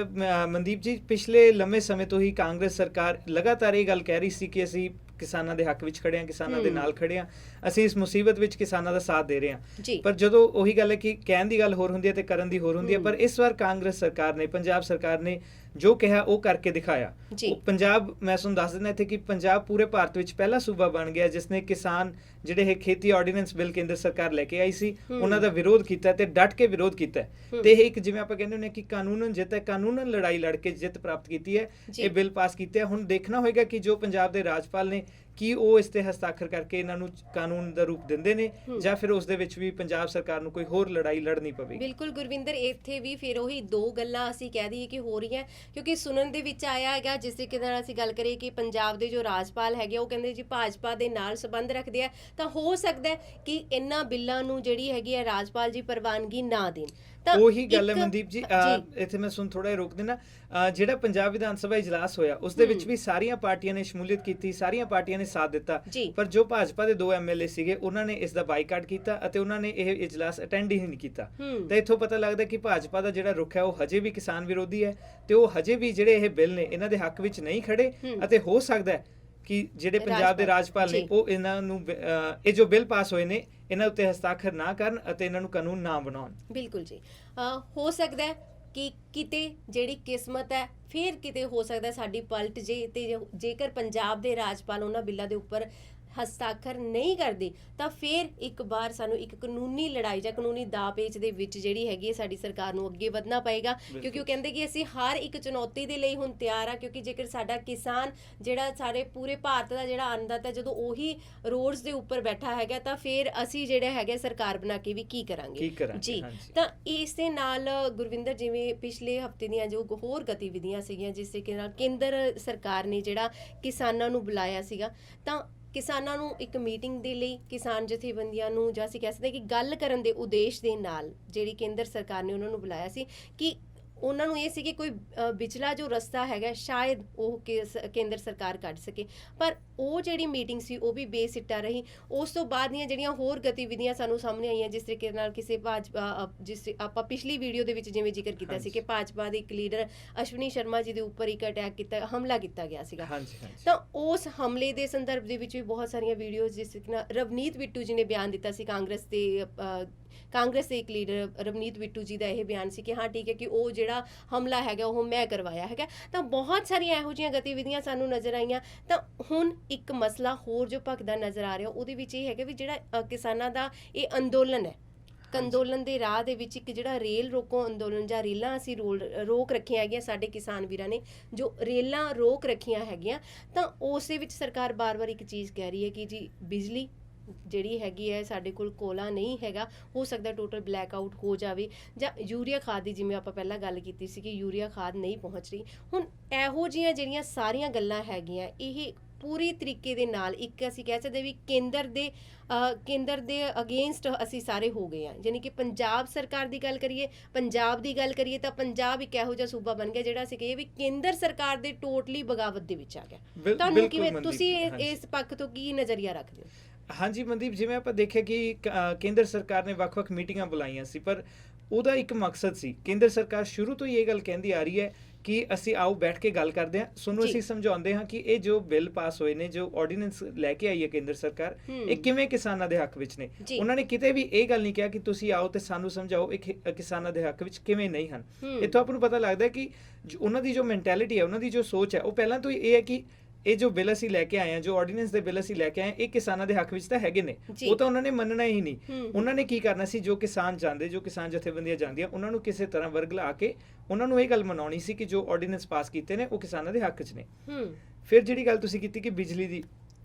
ਮਨਦੀਪ ਜੀ, ਪਿਛਲੇ ਲੰਮੇ ਸਮੇਂ ਤੋਂ ਹੀ ਕਾਂਗਰਸ ਸਰਕਾਰ ਲਗਾਤਾਰ ਇਹ ਗੱਲ ਕਹਿ ਰਹੀ ਸੀ ਕਿ ਅਸੀਂ ਕਿਸਾਨਾਂ ਦੇ ਹੱਕ ਵਿੱਚ ਖੜੇ ਹਾਂ, ਕਿਸਾਨਾਂ ਦੇ ਨਾਲ ਖੜੇ ਹਾਂ, ਅਸੀਂ ਇਸ ਮੁਸੀਬਤ ਵਿੱਚ ਕਿਸਾਨਾਂ ਦਾ ਸਾਥ ਦੇ ਰਹੇ ਹਾਂ। ਜੀ। ਪਰ ਜਦੋਂ ਉਹੀ ਗੱਲ ਹੈ ਕਿ ਕਹਿਣ ਦੀ ਗੱਲ ਹੋਰ ਹੁੰਦੀ ਹੈ ਤੇ ਕਰਨ ਦੀ ਹੋਰ ਹੁੰਦੀ ਹੈ, ਪਰ ਇਸ ਵਾਰ ਕਾਂਗਰਸ ਸਰਕਾਰ ਨੇ, ਪੰਜਾਬ ਸਰਕਾਰ ਨੇ ਜੋ ਕਿਹਾ ਉਹ ਕਰਕੇ ਦਿਖਾਇਆ। ਜੀ। ਪੰਜਾਬ, ਮੈਂ ਤੁਹਾਨੂੰ ਦੱਸ ਦਿੰਦਾ ਇੱਥੇ ਕਿ ਪੰਜਾਬ ਪੂਰੇ ਭਾਰਤ ਵਿੱਚ ਪਹਿਲਾ ਸੂਬਾ ਬਣ ਗਿਆ ਜਿਸ ਨੇ ਕਿਸਾਨ ਜਿਹੜੇ ਇਹ ਖੇਤੀ ਆਰਡੀਨੈਂਸ ਬਿੱਲ ਕੇਂਦਰ ਸਰਕਾਰ ਲੈ ਕੇ ਆਈ ਸੀ ਉਹਨਾਂ ਦਾ ਵਿਰੋਧ ਕੀਤਾ ਤੇ ਡਟ ਕੇ ਵਿਰੋਧ ਕੀਤਾ। ਤੇ ਇਹ ਇੱਕ, ਜਿਵੇਂ ਆਪਾਂ ਕਹਿੰਦੇ ਹੁੰਦੇ ਕਿ ਕਾਨੂੰਨਨ ਜਿੱਤ ਹੈ, ਕਾਨੂੰਨਨ ਲੜਾਈ ਲੜ ਕੇ ਜਿੱਤ ਪ੍ਰਾਪਤ ਕੀਤੀ ਹੈ, ਇਹ ਬਿੱਲ ਪਾਸ ਕੀਤੇ ਹੈ। ਹੁਣ ਦੇਖਣਾ ਹੋਏਗਾ ਕਿ ਜੋ ਪੰਜਾਬ ਦੇ ਰਾਜਪਾਲ ਨੇ ਕੀ ਉਹ ਇਸ ਤੇ ਹਸਤਾਖਰ ਕਰਕੇ ਇਹਨਾਂ ਨੂੰ ਕਾਨੂੰਨ ਦਾ ਰੂਪ ਦਿੰਦੇ ਨੇ ਜਾਂ ਫਿਰ ਉਸ ਦੇ ਵਿੱਚ ਵੀ ਪੰਜਾਬ ਸਰਕਾਰ ਨੂੰ ਕੋਈ ਹੋਰ ਲੜਾਈ ਲੜਨੀ ਪਵੇਗੀ। ਬਿਲਕੁਲ ਗੁਰਵਿੰਦਰ, ਇੱਥੇ ਵੀ ਫਿਰ ਉਹੀ ਦੋ ਗੱਲਾਂ ਅਸੀਂ ਕਹਿ ਦਈਏ ਕਿ ਹੋ ਰਹੀਆਂ, ਕਿਉਂਕਿ ਸੁਣਨ ਦੇ ਵਿੱਚ ਆਇਆ ਹੈਗਾ, ਜਿਸ ਤਰੀਕੇ ਨਾਲ ਅਸੀਂ ਗੱਲ ਕਰੀਏ ਕਿ ਪੰਜਾਬ ਦੇ ਜੋ ਰਾਜਪਾਲ ਹੈਗੇ ਉਹ ਕਹਿੰਦੇ ਜੀ ਭਾਜਪਾ ਦੇ ਨਾਲ ਸੰਬੰਧ ਰੱਖਦੇ ਆ, ਤਾਂ ਹੋ ਸਕਦਾ ਹੈ ਕਿ ਇਹਨਾਂ ਬਿੱਲਾਂ ਨੂੰ ਜਿਹੜੀ ਹੈਗੀ ਹੈ ਰਾਜਪਾਲ ਜੀ ਪ੍ਰਵਾਨਗੀ ਨਾ ਦੇਣ। ਤਾਂ ਉਹੀ ਗੱਲ ਹੈ ਮਨਦੀਪ ਜੀ, ਇੱਥੇ ਮੈਂ ਸੁਣ ਥੋੜਾ ਰੋਕ ਦੇਣਾ। ਜਿਹੜਾ ਪੰਜਾਬ ਵਿਧਾਨ ਸਭਾ ਇਜਲਾਸ ਹੋਇਆ ਉਸ ਦੇ ਵਿੱਚ ਵੀ ਸਾਰੀਆਂ ਪਾਰਟੀਆਂ ਨੇ ਸ਼ਮੂਲੀਅਤ ਕੀਤੀ, ਸਾਰੀਆਂ ਪਾਰਟੀਆਂ ਨੇ ਸਾਥ ਦਿੱਤਾ, ਪਰ ਜੋ ਭਾਜਪਾ ਦੇ 2 ਐਮਐਲਏ ਸੀਗੇ ਉਹਨਾਂ ਨੇ ਇਸ ਦਾ ਬਾਈਕਾਟ ਕੀਤਾ ਅਤੇ ਉਹਨਾਂ ਨੇ ਇਹ ਇਜਲਾਸ ਅਟੈਂਡ ਹੀ ਨਹੀਂ ਕੀਤਾ। ਤਾਂ ਇੱਥੋਂ ਪਤਾ ਲੱਗਦਾ ਕਿ ਭਾਜਪਾ ਦਾ ਜਿਹੜਾ ਰੁਖ ਹੈ ਉਹ ਹਜੇ ਵੀ ਕਿਸਾਨ ਵਿਰੋਧੀ ਹੈ ਤੇ ਉਹ ਹਜੇ ਵੀ ਜਿਹੜੇ ਇਹ ਬਿੱਲ ਨੇ ਇਹਨਾਂ ਦੇ ਹੱਕ ਵਿੱਚ ਨਹੀਂ ਖੜੇ, ਅਤੇ ਹੋ ਸਕਦਾ ਹੈ ਕਿ ਜਿਹੜੇ ਪੰਜਾਬ ਦੇ ਰਾਜਪਾਲ ਨੇ ਉਹ ਇਹਨਾਂ ਨੂੰ ਇਹ ਜੋ ਬਿੱਲ ਪਾਸ ਹੋਏ ਨੇ ਇਹਨਾਂ ਉੱਤੇ ਹਸਤਾਖਰ ਨਾ ਕਰਨ ਅਤੇ ਇਹਨਾਂ ਨੂੰ ਕਾਨੂੰਨ ਨਾ ਬਣਾਉਣ। ਬਿਲਕੁਲ ਜੀ, ਹੋ ਸਕਦਾ ਹੈ ਕਿ ਕਿਤੇ ਜਿਹੜੀ ਕਿਸਮਤ ਹੈ ਫਿਰ ਕਿਤੇ ਹੋ ਸਕਦਾ ਸਾਡੀ ਪਲਟ ਜੇ, ਤੇ ਜੇਕਰ ਪੰਜਾਬ ਦੇ ਰਾਜਪਾਲ ਉਹਨਾਂ ਬਿੱਲਾਂ ਦੇ ਉੱਪਰ ਹਸਤਾਖਰ ਨਹੀਂ ਕਰਦੇ ਤਾਂ ਫਿਰ ਇੱਕ ਵਾਰ ਸਾਨੂੰ ਇੱਕ ਕਾਨੂੰਨੀ ਲੜਾਈ ਜਾਂ ਕਾਨੂੰਨੀ ਦਾਅਪੇਚ ਦੇ ਵਿੱਚ ਜਿਹੜੀ ਹੈਗੀ ਹੈ ਸਾਡੀ ਸਰਕਾਰ ਨੂੰ ਅੱਗੇ ਵਧਣਾ ਪਏਗਾ, ਕਿਉਂਕਿ ਉਹ ਕਹਿੰਦੇ ਕਿ ਅਸੀਂ ਹਰ ਇੱਕ ਚੁਣੌਤੀ ਦੇ ਲਈ ਹੁਣ ਤਿਆਰ ਆ, ਕਿਉਂਕਿ ਜੇਕਰ ਸਾਡਾ ਕਿਸਾਨ ਜਿਹੜਾ ਸਾਰੇ ਪੂਰੇ ਭਾਰਤ ਦਾ ਜਿਹੜਾ ਅੰਨਦਾਤਾ ਜਦੋਂ ਉਹੀ ਰੋਡਸ ਦੇ ਉੱਪਰ ਬੈਠਾ ਹੈਗਾ ਤਾਂ ਫਿਰ ਅਸੀਂ ਜਿਹੜਾ ਹੈਗਾ ਸਰਕਾਰ ਬਣਾ ਕੇ ਵੀ ਕੀ ਕਰਾਂਗੇ ਜੀ। ਤਾਂ ਇਸ ਦੇ ਨਾਲ ਗੁਰਵਿੰਦਰ, ਜਿਵੇਂ ਪਿਛਲੇ ਹਫ਼ਤੇ ਦੀਆਂ ਜੋ ਹੋਰ ਗਤੀਵਿਧੀਆਂ ਸੀਗੀਆਂ ਜਿਸ ਤਰੀਕੇ ਨਾਲ ਕੇਂਦਰ ਸਰਕਾਰ ਨੇ ਜਿਹੜਾ ਕਿਸਾਨਾਂ ਨੂੰ ਬੁਲਾਇਆ ਸੀਗਾ, ਤਾਂ ਕਿਸਾਨਾਂ ਨੂੰ ਇੱਕ ਮੀਟਿੰਗ ਦੇ ਲਈ, ਕਿਸਾਨ ਜਥੇਬੰਦੀਆਂ ਨੂੰ ਜਾਂ ਅਸੀਂ ਕਹਿ ਸਕਦੇ ਕਿ ਗੱਲ ਕਰਨ ਦੇ ਉਦੇਸ਼ ਦੇ ਨਾਲ ਜਿਹੜੀ ਕੇਂਦਰ ਸਰਕਾਰ ਨੇ ਉਹਨਾਂ ਨੂੰ ਬੁਲਾਇਆ ਸੀ ਕਿ ਉਹਨਾਂ ਨੂੰ ਇਹ ਸੀ ਕਿ ਕੋਈ ਵਿਚਲਾ ਜੋ ਰਸਤਾ ਹੈਗਾ ਸ਼ਾਇਦ ਉਹ ਕੇਂਦਰ ਸਰਕਾਰ ਕੱਢ ਸਕੇ, ਪਰ ਉਹ ਜਿਹੜੀ ਮੀਟਿੰਗ ਸੀ ਉਹ ਵੀ ਬੇਸਿੱਟਾ ਰਹੀ। ਉਸ ਤੋਂ ਬਾਅਦ ਦੀਆਂ ਜਿਹੜੀਆਂ ਹੋਰ ਗਤੀਵਿਧੀਆਂ ਸਾਨੂੰ ਸਾਹਮਣੇ ਆਈਆਂ, ਜਿਸ ਤਰੀਕੇ ਨਾਲ ਕਿਸੇ ਭਾਜਪਾ, ਜਿਸ ਆਪਾਂ ਪਿਛਲੀ ਵੀਡੀਓ ਦੇ ਵਿੱਚ ਜਿਵੇਂ ਜ਼ਿਕਰ ਕੀਤਾ ਸੀ ਕਿ ਭਾਜਪਾ ਦੇ ਇੱਕ ਲੀਡਰ ਅਸ਼ਵਨੀ ਸ਼ਰਮਾ ਜੀ ਦੇ ਉੱਪਰ ਇੱਕ ਅਟੈਕ ਕੀਤਾ, ਹਮਲਾ ਕੀਤਾ ਗਿਆ ਸੀਗਾ। ਤਾਂ ਉਸ ਹਮਲੇ ਦੇ ਸੰਦਰਭ ਦੇ ਵਿੱਚ ਵੀ ਬਹੁਤ ਸਾਰੀਆਂ ਵੀਡੀਓਜ਼, ਜਿਸ ਤਰੀਕੇ ਨਾਲ ਰਵਨੀਤ ਬਿੱਟੂ ਜੀ ਨੇ ਬਿਆਨ ਦਿੱਤਾ ਸੀ, ਕਾਂਗਰਸ ਦੇ ਇੱਕ ਲੀਡਰ ਰਵਨੀਤ ਬਿੱਟੂ ਜੀ ਦਾ ਇਹ ਬਿਆਨ ਸੀ ਕਿ ਹਾਂ ਠੀਕ ਹੈ ਕਿ ਉਹ ਜਿਹੜਾ ਹਮਲਾ ਹੈਗਾ ਉਹ ਮੈਂ ਕਰਵਾਇਆ ਹੈਗਾ। ਤਾਂ ਬਹੁਤ ਸਾਰੀਆਂ ਇਹੋ ਜਿਹੀਆਂ ਗਤੀਵਿਧੀਆਂ ਸਾਨੂੰ ਨਜ਼ਰ ਆਈਆਂ। ਤਾਂ ਹੁਣ ਇੱਕ ਮਸਲਾ ਹੋਰ ਜੋ ਭਖਦਾ ਨਜ਼ਰ ਆ ਰਿਹਾ ਉਹਦੇ ਵਿੱਚ ਇਹ ਹੈਗਾ ਵੀ ਜਿਹੜਾ ਕਿਸਾਨਾਂ ਦਾ ਇਹ ਅੰਦੋਲਨ ਹੈ, ਅੰਦੋਲਨ ਦੇ ਰਾਹ ਦੇ ਵਿੱਚ ਇੱਕ ਜਿਹੜਾ ਰੇਲ ਰੋਕੋ ਅੰਦੋਲਨ ਜਾਂ ਰੇਲਾਂ ਅਸੀਂ ਰੋਕ ਰੱਖੀਆਂ ਹੈਗੀਆਂ, ਸਾਡੇ ਕਿਸਾਨ ਵੀਰਾਂ ਨੇ ਜੋ ਰੇਲਾਂ ਰੋਕ ਰੱਖੀਆਂ ਹੈਗੀਆਂ, ਤਾਂ ਉਸ ਦੇ ਵਿੱਚ ਸਰਕਾਰ ਬਾਰ-ਬਾਰ ਇੱਕ ਚੀਜ਼ ਕਹਿ ਰਹੀ ਹੈ ਕਿ ਜੀ ਬਿਜਲੀ ਜਿਹੜੀ ਹੈਗੀ ਹੈ ਸਾਡੇ ਕੋਲ ਕੋਲਾ ਨਹੀਂ ਹੈਗਾ, ਹੋ ਸਕਦਾ ਟੋਟਲ ਬਲੈਕ ਆਊਟ ਹੋ ਜਾਵੇ, ਜਾਂ ਯੂਰੀਆ ਖਾਦ ਦੀ ਜਿਵੇਂ ਆਪਾਂ ਪਹਿਲਾਂ ਗੱਲ ਕੀਤੀ ਸੀ ਕਿ ਯੂਰੀਆ ਖਾਦ ਨਹੀਂ ਪਹੁੰਚ ਰਹੀ। ਹੁਣ ਇਹੋ ਜਿਹੀਆਂ ਜਿਹੜੀਆਂ ਸਾਰੀਆਂ ਗੱਲਾਂ ਹੈਗੀਆਂ ਇਹ ਪੂਰੀ ਤਰੀਕੇ ਦੇ ਨਾਲ ਇੱਕ ਅਸੀਂ ਕਹਿ ਸਕਦੇ ਵੀ ਕੇਂਦਰ ਦੇ ਅਗੇਂਸਟ ਅਸੀਂ ਸਾਰੇ ਹੋ ਗਏ ਹਾਂ। ਯਾਨੀ ਕਿ ਪੰਜਾਬ ਸਰਕਾਰ ਦੀ ਗੱਲ ਕਰੀਏ, ਪੰਜਾਬ ਦੀ ਗੱਲ ਕਰੀਏ ਤਾਂ ਪੰਜਾਬ ਇੱਕ ਇਹੋ ਜਿਹਾ ਸੂਬਾ ਬਣ ਗਿਆ ਜਿਹੜਾ ਅਸੀਂ ਕਹੀਏ ਵੀ ਕੇਂਦਰ ਸਰਕਾਰ ਦੇ ਟੋਟਲੀ ਬਗਾਵਤ ਦੇ ਵਿੱਚ ਆ ਗਿਆ। ਤੁਹਾਨੂੰ ਕਿਵੇਂ, ਤੁਸੀਂ ਇਸ ਪੱਖ ਤੋਂ ਕੀ ਨਜ਼ਰੀਆ ਰੱਖਦੇ ਹੋ? ਹਾਂਜੀ ਮਨਦੀਪ, ਜਿਵੇਂ ਆਪਾਂ ਦੇਖਿਆ ਕਿ ਕੇਂਦਰ ਸਰਕਾਰ ਨੇ ਵੱਖ-ਵੱਖ ਮੀਟਿੰਗਾਂ ਬੁਲਾਈਆਂ ਸੀ, ਪਰ ਉਹਦਾ ਇੱਕ ਮਕਸਦ ਸੀ। ਕੇਂਦਰ ਸਰਕਾਰ ਸ਼ੁਰੂ ਤੋਂ ਹੀ ਇਹ ਗੱਲ ਕਹਿੰਦੀ ਆ ਰਹੀ ਹੈ ਕਿ ਅਸੀਂ ਆਓ ਬੈਠ ਕੇ ਗੱਲ ਕਰਦੇ ਹਾਂ, ਸਾਨੂੰ ਅਸੀਂ ਸਮਝਾਉਂਦੇ ਹਾਂ ਕਿ ਇਹ ਜੋ ਬਿੱਲ ਪਾਸ ਹੋਏ ਨੇ, ਜੋ ਆਰਡੀਨੈਂਸ ਲੈ ਕੇ ਆਈ ਹੈ ਕੇਂਦਰ ਸਰਕਾਰ, ਇਹ ਕਿਵੇਂ ਕਿਸਾਨਾਂ ਦੇ ਹੱਕ ਵਿੱਚ ਨੇ। ਉਹਨਾਂ ਨੇ ਕਿਤੇ ਵੀ ਇਹ ਗੱਲ ਨਹੀਂ ਕਿਹਾ ਕਿ ਤੁਸੀਂ ਆਓ ਤੇ ਸਾਨੂੰ ਸਮਝਾਓ ਇਹ ਕਿਸਾਨਾਂ ਦੇ ਹੱਕ ਵਿੱਚ ਕਿਵੇਂ ਨਹੀਂ ਹਨ। ਇੱਥੋਂ ਆਪਾਂ ਨੂੰ ਪਤਾ ਲੱਗਦਾ ਕਿ ਉਹਨਾਂ ਦੀ ਜੋ ਮੈਂਟੈਲਿਟੀ ਹੈ, ਉਹਨਾਂ ਦੀ ਜੋ ਸੋਚ ਹੈ, ਉਹ ਪਹਿਲਾਂ ਤੋਂ ਹੀ ਇਹ ਹੈ ਕਿ ਇਹ ਜੋ ਬਿੱਲ ਅਸੀਂ ਲੈ ਕੇ ਆਏ ਹਾਂ, ਜੋ ਆਰਡੀਨੈਂਸ ਦੇ ਬਿੱਲ ਅਸੀਂ ਲੈ ਕੇ ਆਏ, ਇਹ ਕਿਸਾਨਾਂ ਦੇ ਹੱਕ ਵਿੱਚ ਤਾਂ ਹੈਗੇ ਨੇ, ਉਹ ਤਾਂ ਉਹਨਾਂ ਨੇ ਮੰਨਣਾ ਹੀ ਨਹੀਂ। ਉਹਨਾਂ ਨੇ ਕੀ ਕਰਨਾ ਸੀ, ਜੋ ਕਿਸਾਨ ਚਾਹੁੰਦੇ, ਜੋ ਕਿਸਾਨ ਜਥੇਬੰਦੀਆਂ ਜਾਂਦੀਆਂ, ਉਹਨਾਂ ਨੂੰ ਕਿਸੇ ਤਰ੍ਹਾਂ ਵਰਗਲਾ ਕੇ ਉਹਨਾਂ ਨੂੰ ਇਹ ਗੱਲ ਮਨਾਉਣੀ ਸੀ ਕਿ ਜੋ ਆਰਡੀਨੈਂਸ ਪਾਸ ਕੀਤੇ ਨੇ ਉਹ ਕਿਸਾਨਾਂ ਦੇ ਹੱਕ 'ਚ ਨੇ। ਫਿਰ ਜਿਹੜੀ ਗੱਲ ਤੁਸੀਂ ਕੀਤੀ ਕਿ ਬਿਜਲੀ ਦੀ,